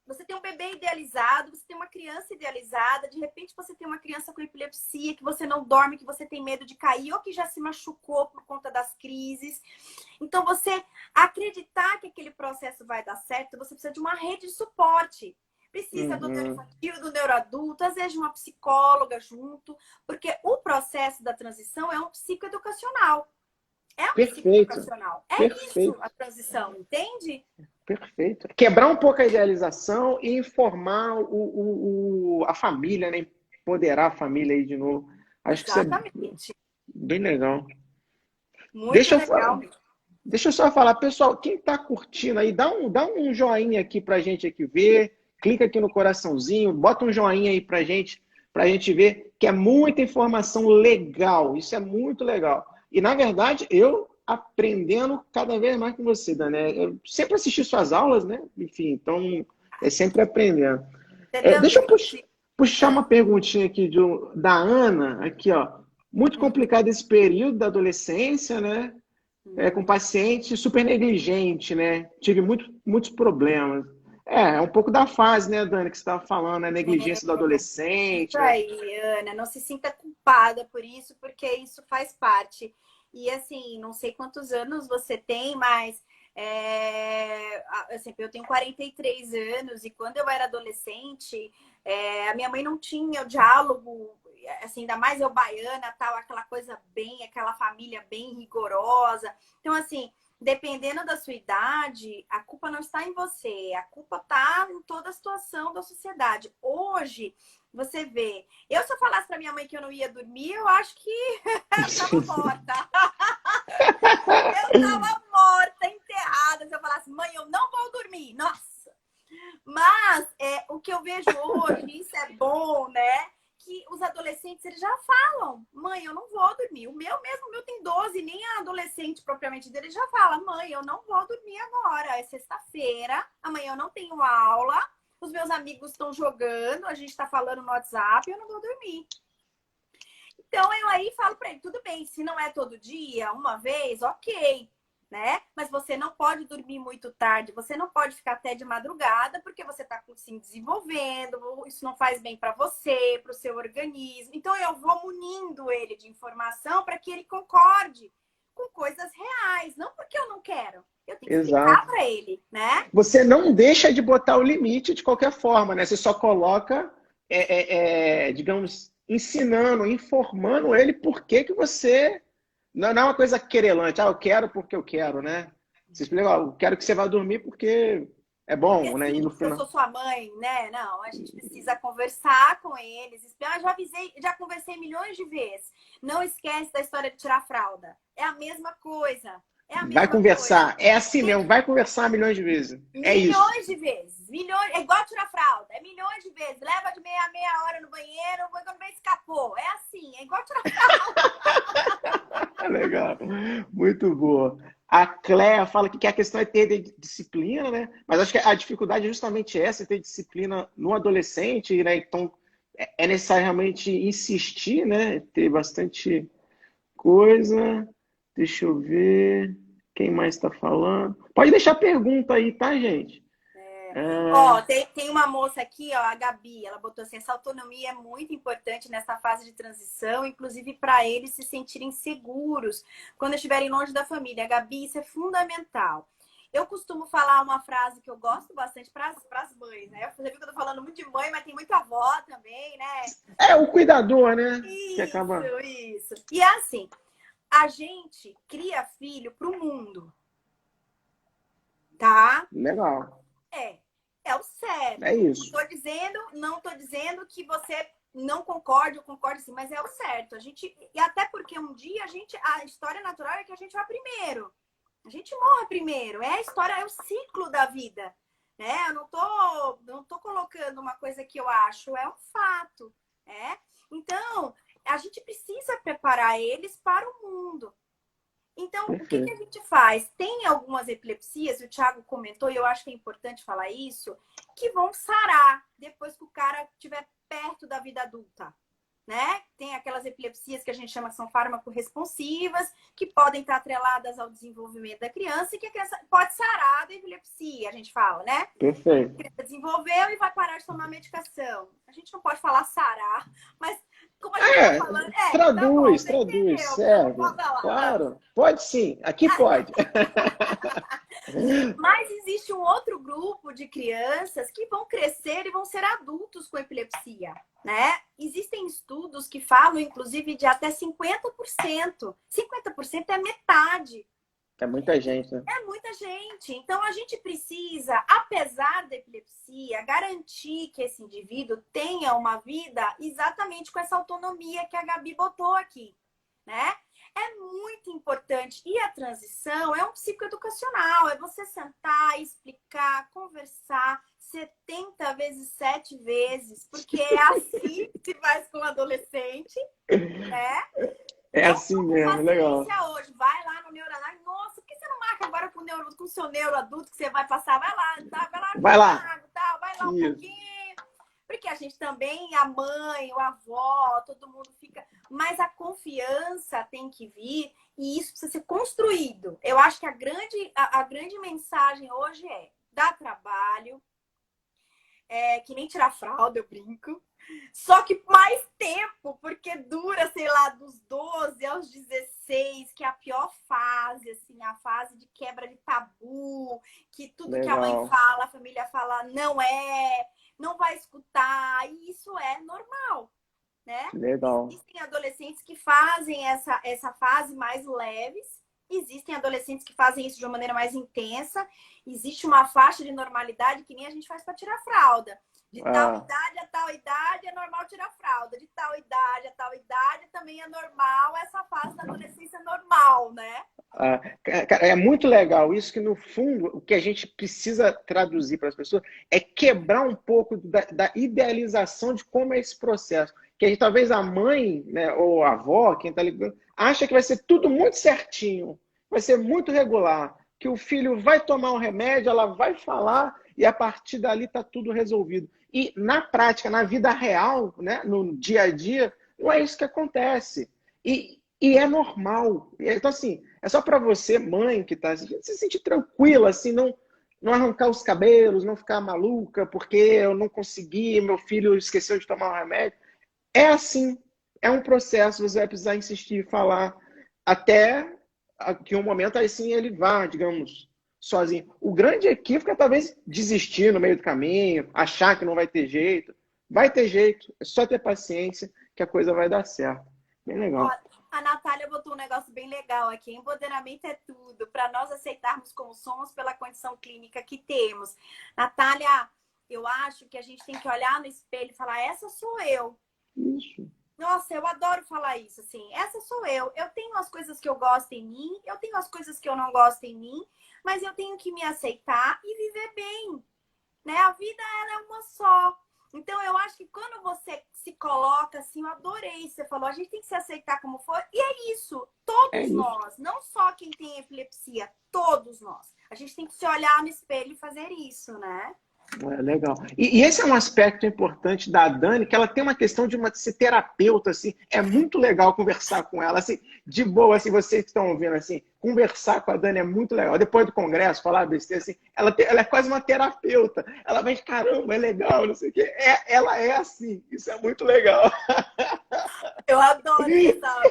Você tem um bebê idealizado, você tem uma criança idealizada, de repente você tem uma criança com epilepsia, que você não dorme, que você tem medo de cair, ou que já se machucou por conta das crises. Então, você acreditar que aquele processo vai dar certo, você precisa de uma rede de suporte. Precisa do neuroinfantil, do neuroadulto, às vezes de uma psicóloga junto, porque o processo da transição é um psicoeducacional. É um Perfeito. psicoeducacional. É isso Perfeito. a transição, entende? Perfeito. Quebrar um pouco a idealização e informar a família, né? Empoderar a família aí de novo. Acho que isso é Exatamente. bem legal. Muito Deixa eu, legal mesmo. deixa eu só falar, pessoal, quem está curtindo aí, dá um joinha aqui pra gente aqui ver. Clica aqui no coraçãozinho, bota um joinha aí pra gente ver que é muita informação legal. Isso é muito legal. E, na verdade, eu aprendendo cada vez mais com você, Dani. Eu sempre assisti suas aulas, né? Enfim, então é sempre aprendendo. Você Deixa eu também. puxar uma perguntinha aqui da Ana, aqui, ó. Muito complicado esse período da adolescência, né? Com paciente super negligente, né? Tive muitos problemas. É um pouco da fase, né, Dani, que você estava falando, né? Negligência do Isso adolescente, né? aí, Ana. Não se sinta culpada por isso, porque isso faz parte. E assim, não sei quantos anos você tem, mas assim, eu tenho 43 anos e quando eu era adolescente, a minha mãe não tinha o diálogo, assim, ainda mais eu baiana, tal, aquela coisa bem, aquela família bem rigorosa. Então, assim, dependendo da sua idade, a culpa não está em você, a culpa está em toda a situação da sociedade. Hoje, você vê, se eu falasse para minha mãe que eu não ia dormir, eu acho que eu estava morta. Eu estava morta, enterrada. Se eu falasse, mãe, eu não vou dormir. Nossa! Mas o que eu vejo hoje, isso é bom, né? Que os adolescentes, eles já falam, mãe, eu não vou dormir. O meu tem 12, nem a adolescente propriamente dele já fala, mãe, eu não vou dormir agora. É sexta-feira, amanhã eu não tenho aula, os meus amigos estão jogando, a gente está falando no WhatsApp, eu não vou dormir. Então, eu aí falo para ele, tudo bem, se não é todo dia, uma vez, ok, né? Mas você não pode dormir muito tarde, você não pode ficar até de madrugada, porque você está se desenvolvendo, isso não faz bem para você, para o seu organismo. Então, eu vou munindo ele de informação para que ele concorde com coisas reais, não porque eu não quero. Eu tenho que explicar Exato. para ele, né? Você não deixa de botar o limite de qualquer forma, né? Você só coloca, digamos, ensinando, informando ele por que você... Não é uma coisa querelante. Ah, eu quero porque eu quero, né? Você explica, ó, eu quero que você vá dormir porque é Porque bom, né? E sim, no porque eu sou final... sua mãe, né? Não, a gente precisa conversar com eles. Já avisei, já conversei milhões de vezes. Não esquece da história de tirar a fralda. É a mesma coisa. É a Vai mesma coisa. conversar. É assim mesmo, vai conversar milhões de vezes. É isso. Milhões de vezes. Milhões, é igual tirar fralda. É milhões de vezes. Leva de meia hora no banheiro, quando vem escapou. É assim, é igual tirar fralda. Legal. Muito boa. A Cléa fala que a questão é ter disciplina, né? Mas acho que a dificuldade é justamente essa, ter disciplina no adolescente, né? Então é necessário realmente insistir, né? Ter bastante coisa. Deixa eu ver. Quem mais está falando? Pode deixar pergunta aí, tá, gente? Ó, tem uma moça aqui, ó, a Gabi, ela botou assim, essa autonomia é muito importante nessa fase de transição, inclusive para eles se sentirem seguros quando estiverem longe da família. Gabi, isso é fundamental. Eu costumo falar uma frase que eu gosto bastante para as mães, né? Você viu que eu tô falando muito de mãe, mas tem muita avó também, né? É o cuidador, né? Que acaba. Isso. E é assim, a gente cria filho para o mundo, tá? Legal. É o certo. É isso. Não tô dizendo que você não concorde ou concorde sim, mas é o certo. E até porque um dia a história natural é que a gente vai primeiro. A gente morre primeiro. É a história, é o ciclo da vida. Né? Eu não tô colocando uma coisa que eu acho, é um fato. Né? Então, a gente precisa preparar eles para o mundo. Então, o que a Perfeito. gente faz? Tem algumas epilepsias, o Thiago comentou, e eu acho que é importante falar isso, que vão sarar depois que o cara estiver perto da vida adulta. Né? Tem aquelas epilepsias que a gente chama que são farmacoresponsivas, que podem estar atreladas ao desenvolvimento da criança e que a criança pode sarar da epilepsia, a gente fala, né? A Perfeito. criança desenvolveu e vai parar de tomar medicação. A gente não pode falar sarar, mas como a gente está É, falando, tá bom, traduz, você traduz, entendeu? Eu não serve. posso falar. Claro, pode sim, aqui pode. Mas existe um outro grupo de crianças que vão crescer e vão ser adultos com epilepsia, né? Existem estudos que falam, inclusive, de até 50%. 50% é metade. É muita gente, né? É muita gente. Então, a gente precisa, apesar da epilepsia, garantir que esse indivíduo tenha uma vida exatamente com essa autonomia que a Gabi botou aqui, né? É muito importante. E a transição é um psicoeducacional. É você sentar, explicar, conversar 70 vezes, 7 vezes. Porque é assim que se faz com o adolescente, né? É Não assim tô com mesmo, legal. paciência hoje. Vai lá no neuroanálise. Nossa, por que você não marca agora com o seu neuroadulto que você vai passar? Vai lá, tá? Vai lá com o Vai lá. Thiago, tá? Vai lá um Isso. pouquinho. Porque a gente também, a mãe, o avó, todo mundo fica. Mas a confiança tem que vir e isso precisa ser construído. Eu acho que a grande mensagem hoje é dar trabalho, que nem tirar fralda, eu brinco. Só que mais tempo, porque dura, sei lá, dos 12 aos 16, que é a pior fase, assim, a fase de quebra de tabu, que tudo que a mãe Legal, fala, a família fala, não vai escutar, e isso é normal, né? legal. Existem adolescentes que fazem essa fase mais leves, existem adolescentes que fazem isso de uma maneira mais intensa, existe uma faixa de normalidade que nem a gente faz para tirar fralda. De tal Ah, idade a tal idade é normal tirar fralda. De tal idade a tal idade também é normal. Essa fase da adolescência é normal, né? cara, é muito legal isso que, no fundo, o que a gente precisa traduzir para as pessoas é quebrar um pouco da idealização de como é esse processo. Que a gente, talvez a mãe, né, ou a avó, quem está ligando, acha que vai ser tudo muito certinho, vai ser muito regular, que o filho vai tomar um remédio, ela vai falar e a partir dali está tudo resolvido. E na prática, na vida real, né, no dia a dia, não é isso que acontece. E é normal. Então, assim, é só para você, mãe, que está se sentir tranquila, assim, não arrancar os cabelos, não ficar maluca porque eu não consegui, meu filho esqueceu de tomar o remédio. É assim, é um processo, você vai precisar insistir e falar até que um momento aí sim ele vá, digamos, sozinho. O grande equívoco é talvez desistir no meio do caminho, achar que não vai ter jeito. Vai ter jeito, é só ter paciência que a coisa vai dar certo. Bem Ó, legal. a Natália botou um negócio bem legal aqui. Empoderamento é tudo, para nós aceitarmos como somos pela condição clínica que temos. Natália, eu acho que a gente tem que olhar no espelho e falar: essa sou eu. Isso. Nossa, eu adoro falar isso, assim. Essa sou eu. Eu tenho as coisas que eu gosto em mim, eu tenho as coisas que eu não gosto em mim, mas eu tenho que me aceitar e viver bem, né? A vida, ela é uma só. Então, eu acho que quando você se coloca assim, eu adorei, você falou, a gente tem que se aceitar como for. E é isso, É todos isso. nós, não só quem tem epilepsia, todos nós. A gente tem que se olhar no espelho e fazer isso, né? É legal. E esse é um aspecto importante da Dani, que ela tem uma questão de ser terapeuta, assim. É muito legal conversar com ela, assim, de boa, assim, vocês que estão ouvindo, assim, conversar com a Dani é muito legal. Depois do congresso, falar besteira, assim, ela é quase uma terapeuta. Ela vai, caramba, é legal, não sei o quê. Ela é assim, isso é muito legal. Eu adoro, você sabe,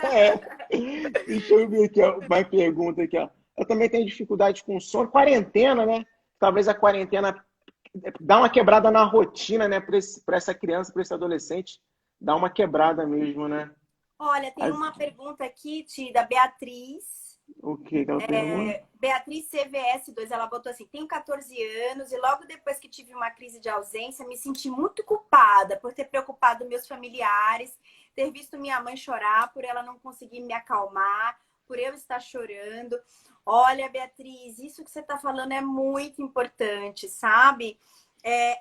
né? É. Deixa eu ver aqui, ó, uma pergunta aqui, ó. Eu também tenho dificuldade com sono. Quarentena, né? Talvez a quarentena dá uma quebrada na rotina, né? Para essa criança, para esse adolescente. Dá uma quebrada mesmo, né? Olha, tem uma pergunta aqui, da Beatriz. O que que ela pergunta? Beatriz CVS2, ela botou assim: tenho 14 anos e logo depois que tive uma crise de ausência, me senti muito culpada por ter preocupado meus familiares, ter visto minha mãe chorar, por ela não conseguir me acalmar. por eu estar chorando. Olha, Beatriz, isso que você está falando é muito importante, sabe?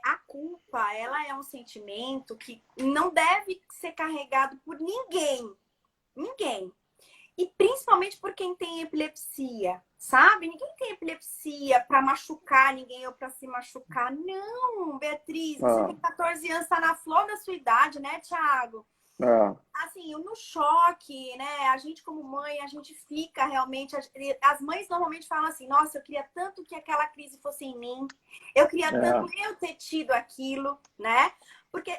A culpa, ela é um sentimento que não deve ser carregado por ninguém. Ninguém. E principalmente por quem tem epilepsia, sabe? Ninguém tem epilepsia para machucar ninguém ou para se machucar. Não, Beatriz, você Ah, tem 14 anos, está na flor da sua idade, né, Thiago? ah, Assim, no choque, né? A gente como mãe, a gente fica realmente... As mães normalmente falam assim, nossa, eu queria tanto que aquela crise fosse em mim. Eu queria tanto é, eu ter tido aquilo, né? Porque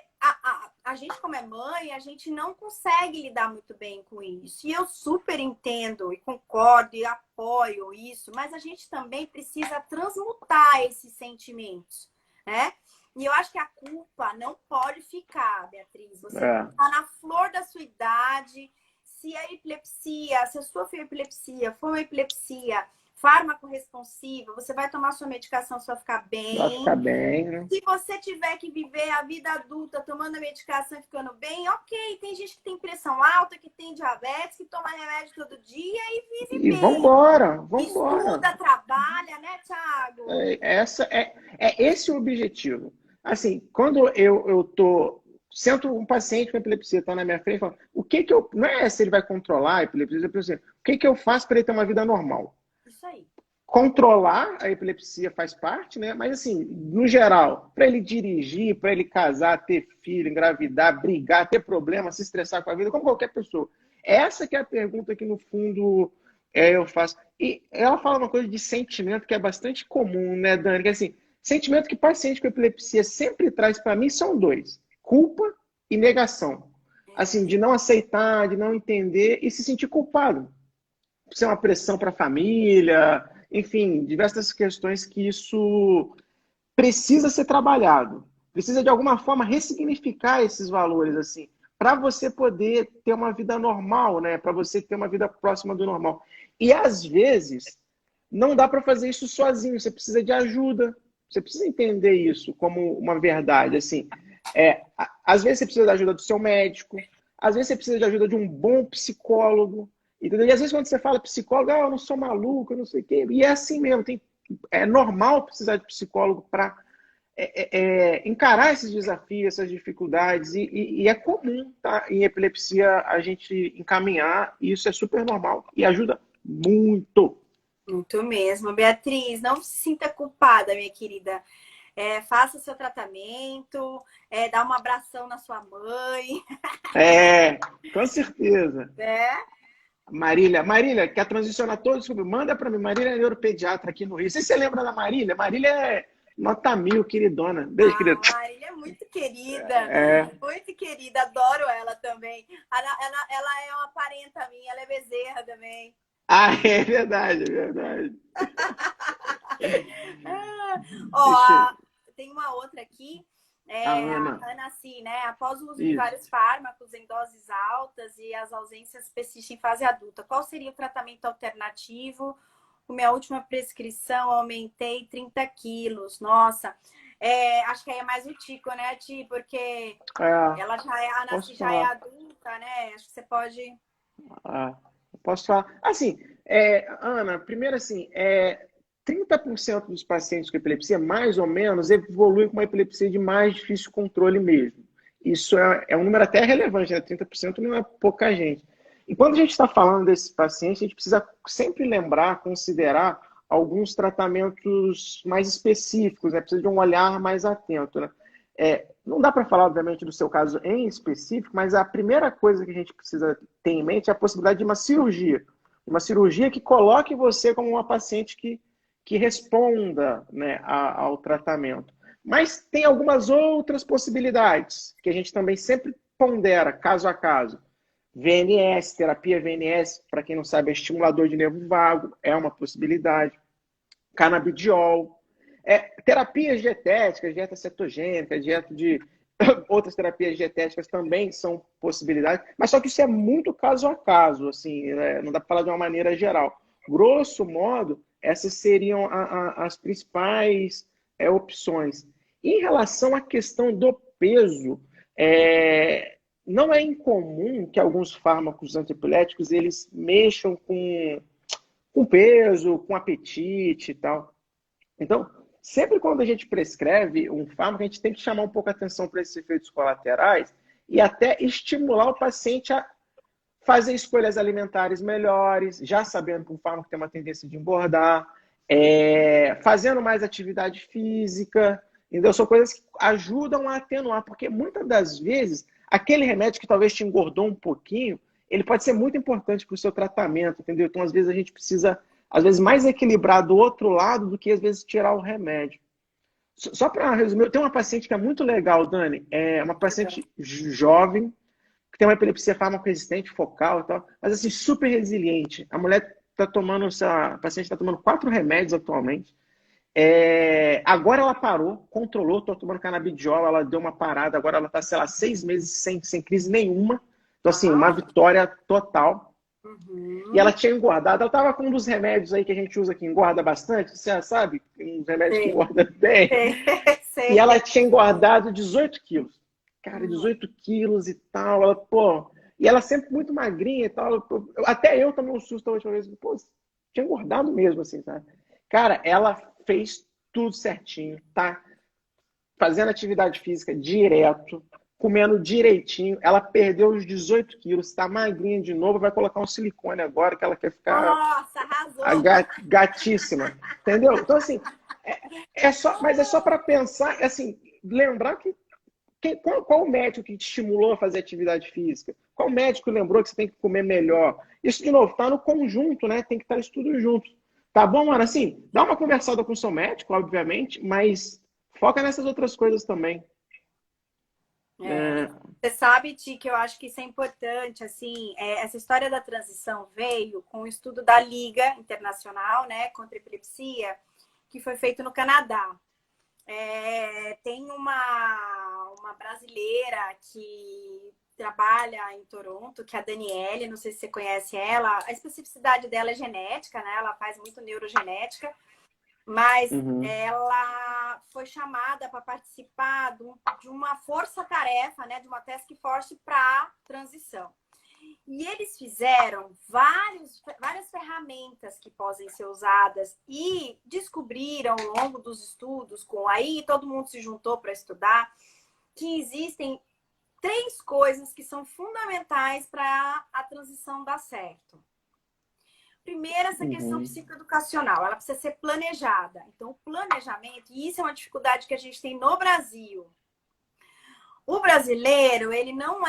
a gente como é mãe, a gente não consegue lidar muito bem com isso. E eu super entendo e concordo e apoio isso, mas a gente também precisa transmutar esses sentimentos, né? E eu acho que a culpa não pode ficar, Beatriz. Você é. está na flor da sua idade. Se a epilepsia, se a sua epilepsia for uma epilepsia fármaco-responsiva, você vai tomar sua medicação, você vai ficar Vai bem. ficar bem, né? Se você tiver que viver a vida adulta tomando a medicação e ficando bem, ok. Tem gente que tem pressão alta, que tem diabetes, que toma remédio todo dia e vive E bem. vambora, vambora. Estuda, trabalha, né, Thiago? É esse o objetivo. Assim, quando eu tô sento um paciente com epilepsia, está na minha frente, e falo, o que que eu, não é se ele vai controlar a epilepsia, eu penso assim, o que que eu faço para ele ter uma vida normal? Isso aí. Controlar a epilepsia faz parte, né? Mas assim, no geral, para ele dirigir, para ele casar, ter filho, engravidar, brigar, ter problema, se estressar com a vida, como qualquer pessoa. Essa que é a pergunta que no fundo eu faço. E ela fala uma coisa de sentimento que é bastante comum, né, Dani? Que assim, sentimento que paciente com epilepsia sempre traz para mim são dois: culpa e negação. Assim, de não aceitar, de não entender e se sentir culpado ser uma pressão para a família, enfim, diversas questões que isso precisa ser trabalhado. Precisa, de alguma forma, ressignificar esses valores, assim, para você poder ter uma vida normal, né? Para você ter uma vida próxima do normal. E, às vezes, não dá para fazer isso sozinho, você precisa de ajuda. Você precisa entender isso como uma verdade, assim. Às vezes você precisa da ajuda do seu médico, às vezes você precisa de ajuda de um bom psicólogo, entendeu? E às vezes quando você fala psicólogo, eu não sou maluco, eu não sei o quê. E é assim mesmo, é normal precisar de psicólogo para encarar esses desafios, essas dificuldades, e é comum, tá, em epilepsia a gente encaminhar, e isso é super normal e ajuda muito. Muito mesmo. Beatriz, não se sinta culpada, minha querida. Faça seu tratamento, dá um abração na sua mãe, Com certeza. né? Marília, quer transicionar todo sobre? Manda para mim. Marília é neuropediatra aqui no Rio. Não sei se você lembra da Marília. Marília é nota 1000, queridona. Beijo, querida. A Marília é É. muito querida, adoro ela também. Ela é uma parenta minha, ela é Bezerra também. Ah, é verdade, é verdade. Deixa eu... Ó, tem uma outra aqui. A A Ana. Ana, assim, né? Após o uso de Isso. vários fármacos em doses altas e as ausências persistem em fase adulta, qual seria o tratamento alternativo? Com minha última prescrição, aumentei 30 quilos. Nossa, acho que aí é mais o Tico, né, Ti? Porque É, ela já é, a Ana posso já é falar. adulta, né? Acho que você pode. Ah, posso falar. Assim, Ana, primeiro assim, 30% dos pacientes com epilepsia, mais ou menos, evoluem com uma epilepsia de mais difícil controle mesmo. Isso é um número até relevante, né? 30% não é pouca gente. E quando a gente está falando desse paciente, a gente precisa sempre lembrar, considerar alguns tratamentos mais específicos, né? Precisa de um olhar mais atento, né? Não dá para falar, obviamente, do seu caso em específico, mas a primeira coisa que a gente precisa ter em mente é a possibilidade de uma cirurgia. Uma cirurgia que coloque você como uma paciente que responda, né, ao tratamento. Mas tem algumas outras possibilidades que a gente também sempre pondera, caso a caso. VNS, terapia VNS, para quem não sabe, é estimulador de nervo vago, é uma possibilidade. Canabidiol, terapias dietéticas, dieta cetogênica, dieta de outras terapias dietéticas também são possibilidades, mas só que isso é muito caso a caso, assim, não dá para falar de uma maneira geral. Grosso modo, essas seriam as principais opções. Em relação à questão do peso, não é incomum que alguns fármacos antiepiléticos eles mexam com peso, com apetite e tal. Então, sempre quando a gente prescreve um fármaco, a gente tem que chamar um pouco a atenção para esses efeitos colaterais e até estimular o paciente a fazer escolhas alimentares melhores, já sabendo que o fármaco tem uma tendência de engordar, fazendo mais atividade física, entendeu? São coisas que ajudam a atenuar, porque muitas das vezes, aquele remédio que talvez te engordou um pouquinho, ele pode ser muito importante para o seu tratamento, entendeu? Então, às vezes, a gente precisa, às vezes, mais equilibrar do outro lado do que, às vezes, tirar o remédio. Só para resumir, eu tenho uma paciente que é muito legal, Dani, é uma paciente jovem, que tem uma epilepsia farmacoresistente, focal e tal, mas assim, super resiliente. A mulher está tomando, a paciente está tomando 4 remédios atualmente. Agora ela parou, controlou, estou tomando canabidiol, ela deu uma parada, agora ela está, sei lá, 6 meses sem crise nenhuma. Então, assim, uma vitória total. Uhum. E ela tinha engordado, ela estava com um dos remédios aí que a gente usa que engorda bastante, você já sabe? Uns remédios que engordam bem. Sei. E ela tinha engordado 18 quilos. Cara, 18 quilos e tal. Ela, pô. E ela sempre muito magrinha e tal. Até eu tomei um susto a última vez. Pô, tinha engordado mesmo, assim, sabe? Cara, ela fez tudo certinho, tá? Fazendo atividade física direto, comendo direitinho. Ela perdeu os 18 quilos, tá magrinha de novo. Vai colocar um silicone agora, que ela quer ficar Nossa, arrasou! gatíssima. Entendeu? Então, assim, mas é só para pensar, assim, lembrar que qual o médico que te estimulou a fazer atividade física? Qual médico lembrou que você tem que comer melhor? Isso, de novo, está no conjunto, né? Tem que estar isso tudo junto. Tá bom, mano? Assim, dá uma conversada com o seu médico, obviamente, mas foca nessas outras coisas também. Você sabe, Ti, que eu acho que isso é importante, assim, essa história da transição veio com o estudo da Liga Internacional, né, contra a Epilepsia, que foi feito no Canadá. Tem uma brasileira que trabalha em Toronto, que é a Daniele, não sei se você conhece ela. A especificidade dela é genética, né? Ela faz muito neurogenética, mas ela foi chamada para participar de uma força-tarefa, né? De uma task force para transição. E eles fizeram várias ferramentas que podem ser usadas e descobriram ao longo dos estudos, aí todo mundo se juntou para estudar, que existem 3 coisas que são fundamentais para a transição dar certo. Primeiro, essa questão psicoeducacional, ela precisa ser planejada. Então, o planejamento, e isso é uma dificuldade que a gente tem no Brasil. O brasileiro, ele não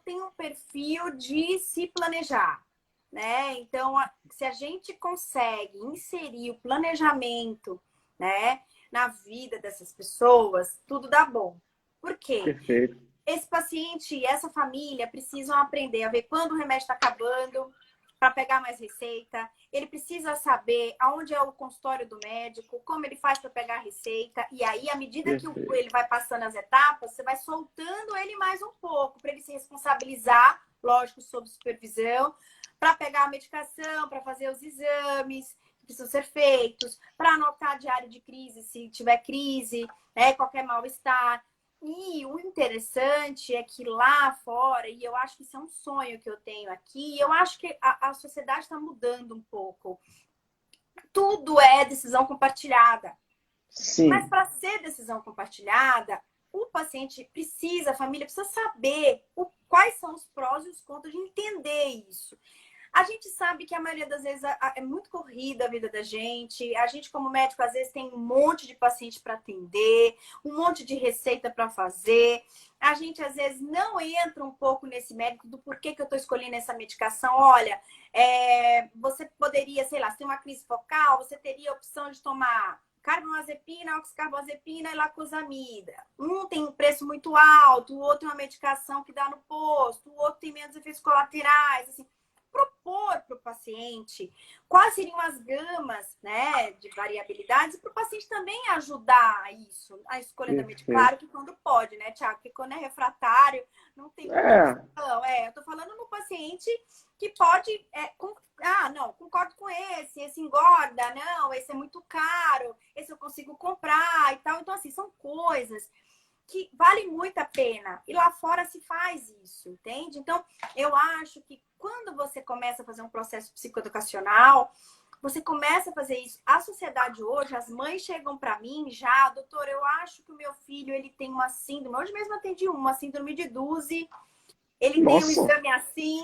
tem um perfil de se planejar, né? Então, se a gente consegue inserir o planejamento, né, na vida dessas pessoas, tudo dá bom. Por quê? Perfeito. Esse paciente e essa família precisam aprender a ver quando o remédio está acabando, para pegar mais receita. Ele precisa saber aonde é o consultório do médico, como ele faz para pegar a receita. E aí, à medida que ele vai passando as etapas, você vai soltando ele mais um pouco, para ele se responsabilizar, lógico, sob supervisão, para pegar a medicação, para fazer os exames que precisam ser feitos, para anotar diário de crise, se tiver crise, né, qualquer mal-estar. E o interessante é que lá fora, e eu acho que isso é um sonho que eu tenho aqui, eu acho que a sociedade está mudando um pouco. Tudo é decisão compartilhada. Sim. Mas para ser decisão compartilhada, o paciente precisa, a família precisa saber quais são os prós e os contras de entender isso. A gente sabe que a maioria das vezes é muito corrida a vida da gente. A gente, como médico, às vezes tem um monte de paciente para atender, um monte de receita para fazer. A gente, às vezes, não entra um pouco nesse mérito do porquê que eu estou escolhendo essa medicação. Olha, você poderia, sei lá, se tem uma crise focal, você teria a opção de tomar carbamazepina, oxcarbazepina e lacosamida. Um tem um preço muito alto, o outro é uma medicação que dá no posto, o outro tem menos efeitos colaterais, assim. Propor para o paciente quais seriam as gamas, né, de variabilidades, para o paciente também ajudar isso, a escolha da medicação. Claro que quando pode, né, Tiago? Porque quando é refratário, não tem muita opção. Eu estou falando no paciente que pode... não, concordo com esse engorda, não, esse é muito caro, esse eu consigo comprar e tal. Então, assim, são coisas que vale muito a pena. E lá fora se faz isso, entende? Então, eu acho que quando você começa a fazer um processo psicoeducacional, você começa a fazer isso. A sociedade hoje, as mães chegam para mim já, doutor, eu acho que o meu filho ele tem uma síndrome. Hoje mesmo atendi uma síndrome de Duzi. Ele tem um Nossa, exame assim,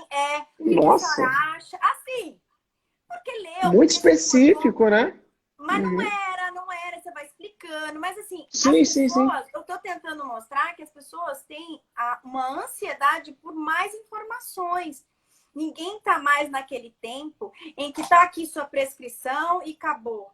o que a nossa, senhora acha? Assim, porque leu, muito porque se informou. específico, né? Mas Uhum. não era, você vai explicando. Mas assim, as Sim, sim, sim. pessoas, eu tô tentando mostrar que as pessoas têm uma ansiedade por mais informações. Ninguém tá mais naquele tempo em que tá aqui sua prescrição e acabou.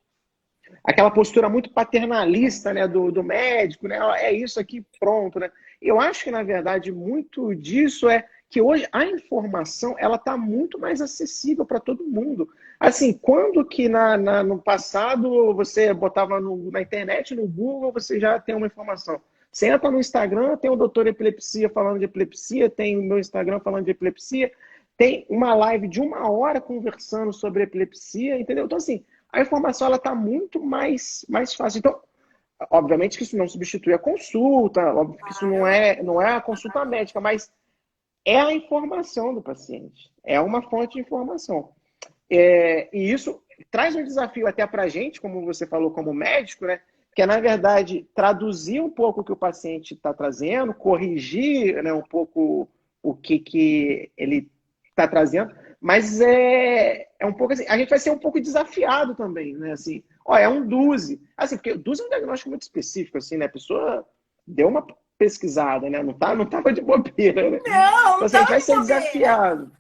Aquela postura muito paternalista, né, do médico, né? É isso aqui, pronto, né? Eu acho que, na verdade, muito disso é que hoje a informação ela está muito mais acessível para todo mundo. Assim, quando que no passado você botava na internet, no Google, você já tem uma informação. Você entra no Instagram, tem o doutor Epilepsia falando de epilepsia, tem o meu Instagram falando de epilepsia, tem uma live de 1 hora conversando sobre epilepsia, entendeu? Então, assim, a informação ela está muito mais fácil. Então, obviamente que isso não substitui a consulta, óbvio que isso Claro, não é a consulta claro. médica, mas é a informação do paciente. É uma fonte de informação. E isso traz um desafio até para a gente, como você falou, como médico, né? Que é, na verdade, traduzir um pouco o que o paciente está trazendo, corrigir, né, um pouco o que ele está trazendo, mas é um pouco assim, a gente vai ser um pouco desafiado também, né? Assim, ó, é um DUSE. Assim, porque o DUSE é um diagnóstico muito específico, assim, né? A pessoa deu uma pesquisada, né? Não tava de bobeira, né? Não, Então, não assim, a gente tava vai de ser bobeira. desafiado.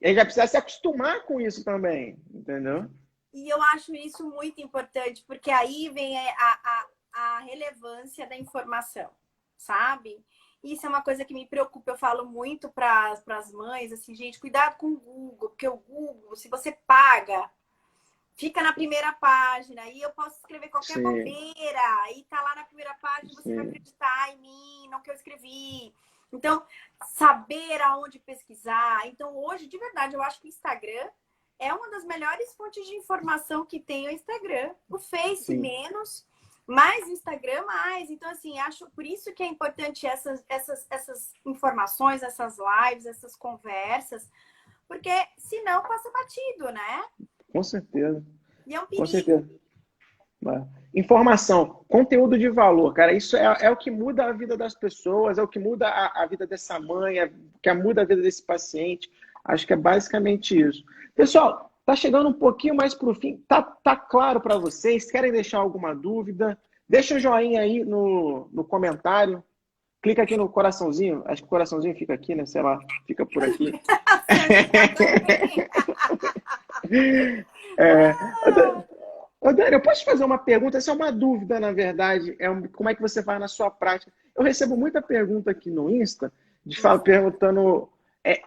E a gente vai precisar se acostumar com isso também, entendeu? E eu acho isso muito importante, porque aí vem a relevância da informação, sabe? Isso é uma coisa que me preocupa. Eu falo muito para as mães, assim, gente, cuidado com o Google, porque o Google, se você paga, fica na primeira página, e eu posso escrever qualquer Sim, bobeira, e tá lá na primeira página, você vai sim. acreditar em mim, no que eu escrevi. Então, saber aonde pesquisar. Então, hoje, de verdade, eu acho que o Instagram é uma das melhores fontes de informação que tem o Instagram. O Face Sim. menos, mas o Instagram mais. Então, assim, acho por isso que é importante essas informações, essas lives, essas conversas, porque senão passa batido, né? Com certeza, E é um com perigo. certeza. Informação, conteúdo de valor, cara, isso é o que muda a vida das pessoas, é o que muda a vida dessa mãe, que muda a vida desse paciente. Acho que é basicamente isso. Pessoal, tá chegando um pouquinho mais para o fim. Tá claro para vocês? Querem deixar alguma dúvida? Deixa o joinha aí no comentário. Clica aqui no coraçãozinho. Acho que o coraçãozinho fica aqui, né? Sei lá, fica por aqui. Fica também. É, ô, Dani, eu posso te fazer uma pergunta? Essa é uma dúvida, na verdade. Como é que você faz na sua prática? Eu recebo muita pergunta aqui no Insta, perguntando é,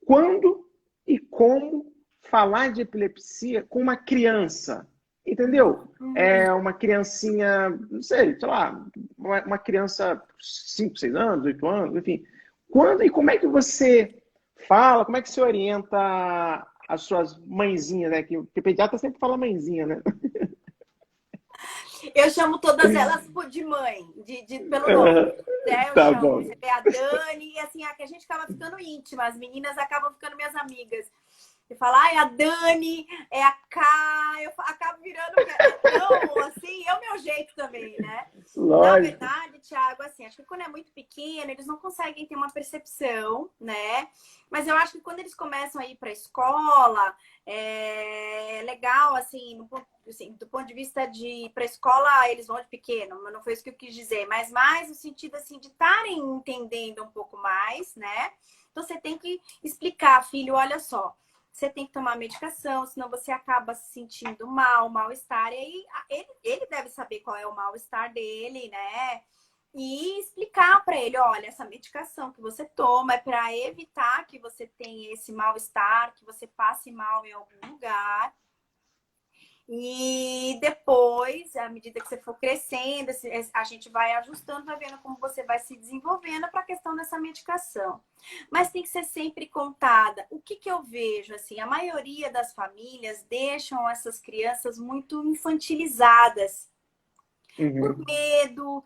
quando e como falar de epilepsia com uma criança. Entendeu? Uhum. É uma criancinha, não sei lá, uma criança 5, 6 anos, 8 anos, enfim. Quando e como é que você fala, como é que você orienta as suas mãezinhas, né? Que pediatra sempre fala mãezinha, né? Eu chamo todas elas de mãe, pelo nome. Né? Eu Tá chamo, bom. você vê a Dani, e assim, a gente acaba ficando íntima, as meninas acabam ficando minhas amigas. E fala, ai, a Dani, é a K, eu acabo virando. Não, assim, é o meu jeito também, né? Na Lógico. verdade, Thiago, assim, acho que quando é muito pequeno, eles não conseguem ter uma percepção, né? Mas eu acho que quando eles começam a ir para a escola, é legal, assim, do ponto de vista de para a escola, eles vão de pequeno, mas não foi isso que eu quis dizer, mas mais no sentido assim de estarem entendendo um pouco mais, né? Então você tem que explicar, filho, olha só. Você tem que tomar medicação, senão você acaba se sentindo mal-estar. E aí ele deve saber qual é o mal-estar dele, né? E explicar para ele, olha, essa medicação que você toma é para evitar que você tenha esse mal-estar, que você passe mal em algum lugar. E depois, à medida que você for crescendo, a gente vai ajustando, vai vendo como você vai se desenvolvendo para a questão dessa medicação. Mas tem que ser sempre contada. O que eu vejo, assim, a maioria das famílias deixam essas crianças muito infantilizadas. Por Uhum. medo,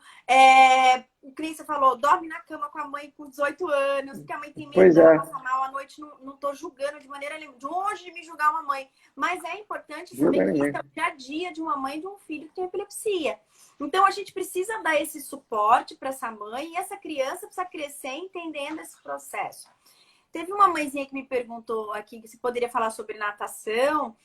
o Cris falou, dorme na cama com a mãe com 18 anos, porque a mãe tem medo Pois dela é, passar mal à noite. Não estou julgando de maneira nenhuma, de longe de me julgar uma mãe. Mas é importante saber julga que isso ninguém. é o dia a dia de uma mãe e de um filho que tem epilepsia. Então, a gente precisa dar esse suporte para essa mãe e essa criança precisa crescer entendendo esse processo. Teve uma mãezinha que me perguntou aqui se poderia falar sobre natação.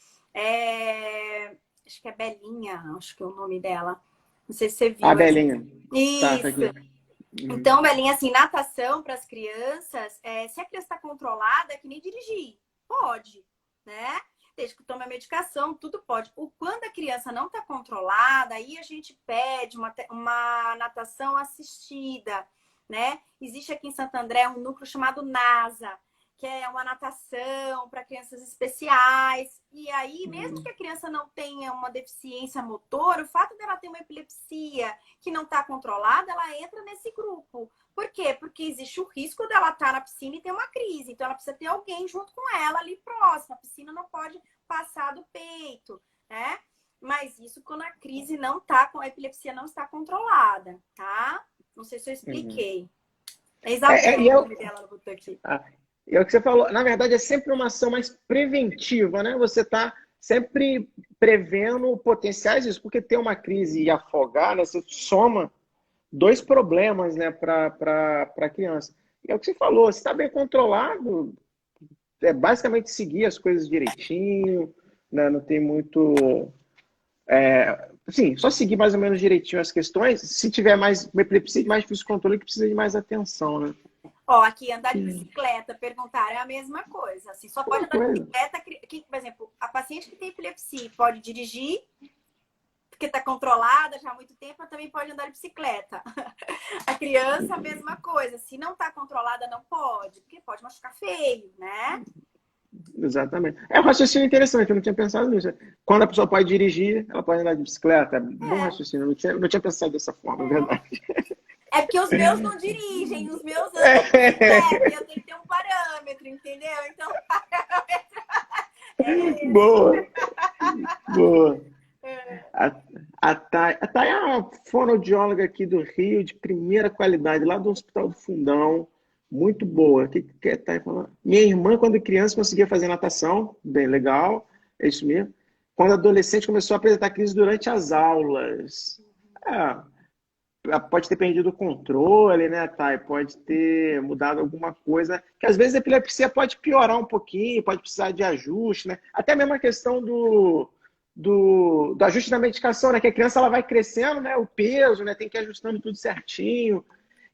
Acho que é Belinha, acho que é o nome dela. Não sei se você A viu essa. Belinha. Tá Isso. aqui. Uhum. Então, Belinha, assim, natação para as crianças, se a criança está controlada, é que nem dirigir. Pode, né? Desde que tome a medicação, tudo pode. Quando a criança não está controlada, aí a gente pede uma natação assistida, né? Existe aqui em Santo André um núcleo chamado NASA, que é uma natação para crianças especiais. E aí, mesmo que a criança não tenha uma deficiência motor, o fato dela ter uma epilepsia que não está controlada, ela entra nesse grupo. Por quê? Porque existe o risco dela estar na piscina e ter uma crise. Então, ela precisa ter alguém junto com ela ali próximo. A piscina não pode passar do peito, né? Mas isso quando a crise não está, a epilepsia não está controlada, tá? Não sei se eu Uhum. expliquei. É É, Isabela e o é, nome dela, ela botou aqui. ah, e é o que você falou, na verdade é sempre uma ação mais preventiva, né? Você está sempre prevendo potenciais disso, porque ter uma crise e afogar, né, você soma dois problemas, né, para a criança. E é o que você falou, se está bem controlado, é basicamente seguir as coisas direitinho, né? Não tem muito. Sim, só seguir mais ou menos direitinho as questões. Se tiver mais uma epilepsia de mais difícil controle, que precisa de mais atenção, né? Ó, aqui andar de Que bicicleta, perguntaram, é a mesma coisa. Assim, só pode uma andar de coisa. bicicleta, por exemplo, a paciente que tem epilepsia pode dirigir, porque está controlada já há muito tempo, mas também pode andar de bicicleta. A criança, a mesma coisa. Se não está controlada, não pode, porque pode machucar feio, né? Exatamente. É um raciocínio interessante, eu não tinha pensado nisso. Quando a pessoa pode dirigir, ela pode andar de bicicleta. É bom raciocínio, eu não tinha pensado dessa forma, é verdade. É porque os meus não dirigem, os meus andam de bicicleta, e eu tenho que ter um parâmetro, entendeu? Então, é esse. Boa, boa. A, a Thay é uma fonoaudióloga aqui do Rio, de primeira qualidade, lá do Hospital do Fundão. Muito boa. O que a Thay falou? Minha irmã, quando criança, conseguia fazer natação. Bem legal, é isso mesmo. Quando adolescente, começou a apresentar crise durante as aulas. Pode ter perdido o controle, né, Thay? Pode ter mudado alguma coisa. Que às vezes a epilepsia pode piorar um pouquinho, pode precisar de ajuste, né? Até mesmo a questão do ajuste da medicação, né? Que a criança ela vai crescendo, né? O peso, né? Tem que ir ajustando tudo certinho.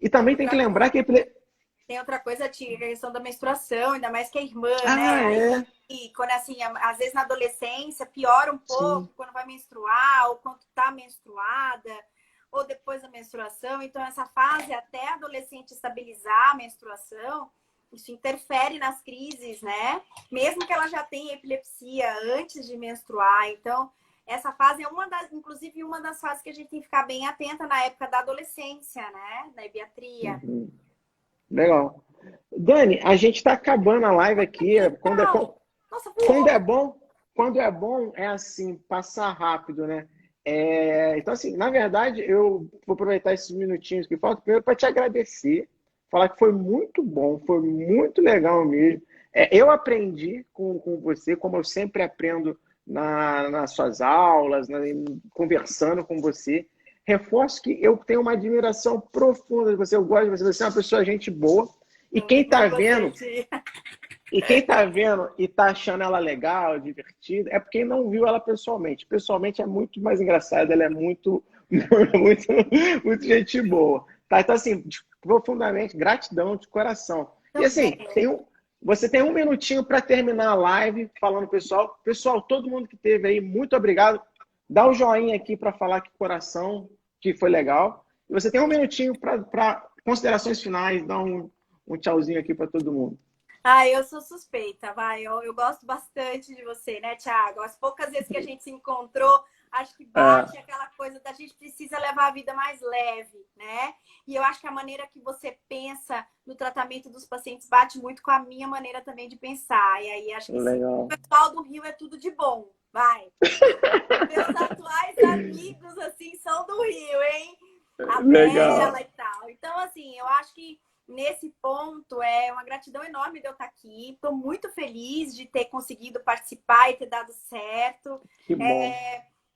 E Tem também tem que outra lembrar coisa. que a epilepsia. Tem outra coisa, tia, que é a questão da menstruação, ainda mais que é irmã, né? Ah, é. Aí, quando assim, às vezes na adolescência, piora um Sim. pouco quando vai menstruar, ou quando tá menstruada, ou depois da menstruação. Então, essa fase até a adolescente estabilizar a menstruação, isso interfere nas crises, né? Mesmo que ela já tenha epilepsia antes de menstruar. Então, essa fase é inclusive, uma das fases que a gente tem que ficar bem atenta na época da adolescência, né? Da pediatria. Uhum. Legal. Dani, a gente está acabando a live aqui. Quando é, Legal! Nossa, Quando é voou! bom, é assim, passar rápido, né? Então, assim, na verdade, eu vou aproveitar esses minutinhos que faltam primeiro para te agradecer, falar que foi muito bom, foi muito legal mesmo. Eu aprendi com você, como eu sempre aprendo nas suas aulas, conversando com você. Reforço que eu tenho uma admiração profunda de você, eu gosto de você, você é uma pessoa gente boa. E quem Também está amo você, vendo tia. e quem tá vendo e tá achando ela legal, divertida, é porque não viu ela pessoalmente. Pessoalmente é muito mais engraçada, ela é muito, muito, muito gente boa. Tá? Então, assim, profundamente, gratidão de coração. E assim, Também. você tem um minutinho para terminar a live falando, pessoal. Pessoal, todo mundo que teve aí, muito obrigado. Dá o joinha aqui para falar que coração, que foi legal. E você tem um minutinho para considerações finais, dar um tchauzinho aqui para todo mundo. Ah, eu sou suspeita, vai. Eu gosto bastante de você, né, Thiago? As poucas vezes que a gente se encontrou, acho que bate É, aquela coisa da gente precisa levar a vida mais leve, né? E eu acho que a maneira que você pensa no tratamento dos pacientes bate muito com a minha maneira também de pensar. E aí acho que sim, o legal. pessoal do Rio é tudo de bom. Vai. Meus atuais amigos, assim, são do Rio, hein? A Legal. Bela e tal. Então, assim, eu acho que nesse ponto é uma gratidão enorme de eu estar aqui. Estou muito feliz de ter conseguido participar e ter dado certo. Que bom.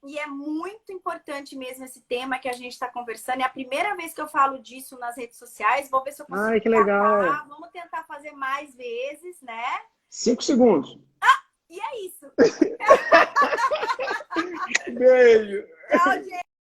E é muito importante mesmo esse tema que a gente está conversando. É a primeira vez que eu falo disso nas redes sociais. Vou ver se eu consigo Ai, que legal. gravar. Vamos tentar fazer mais vezes, né? 5 segundos. E é isso. Beijo. Tchau, gente.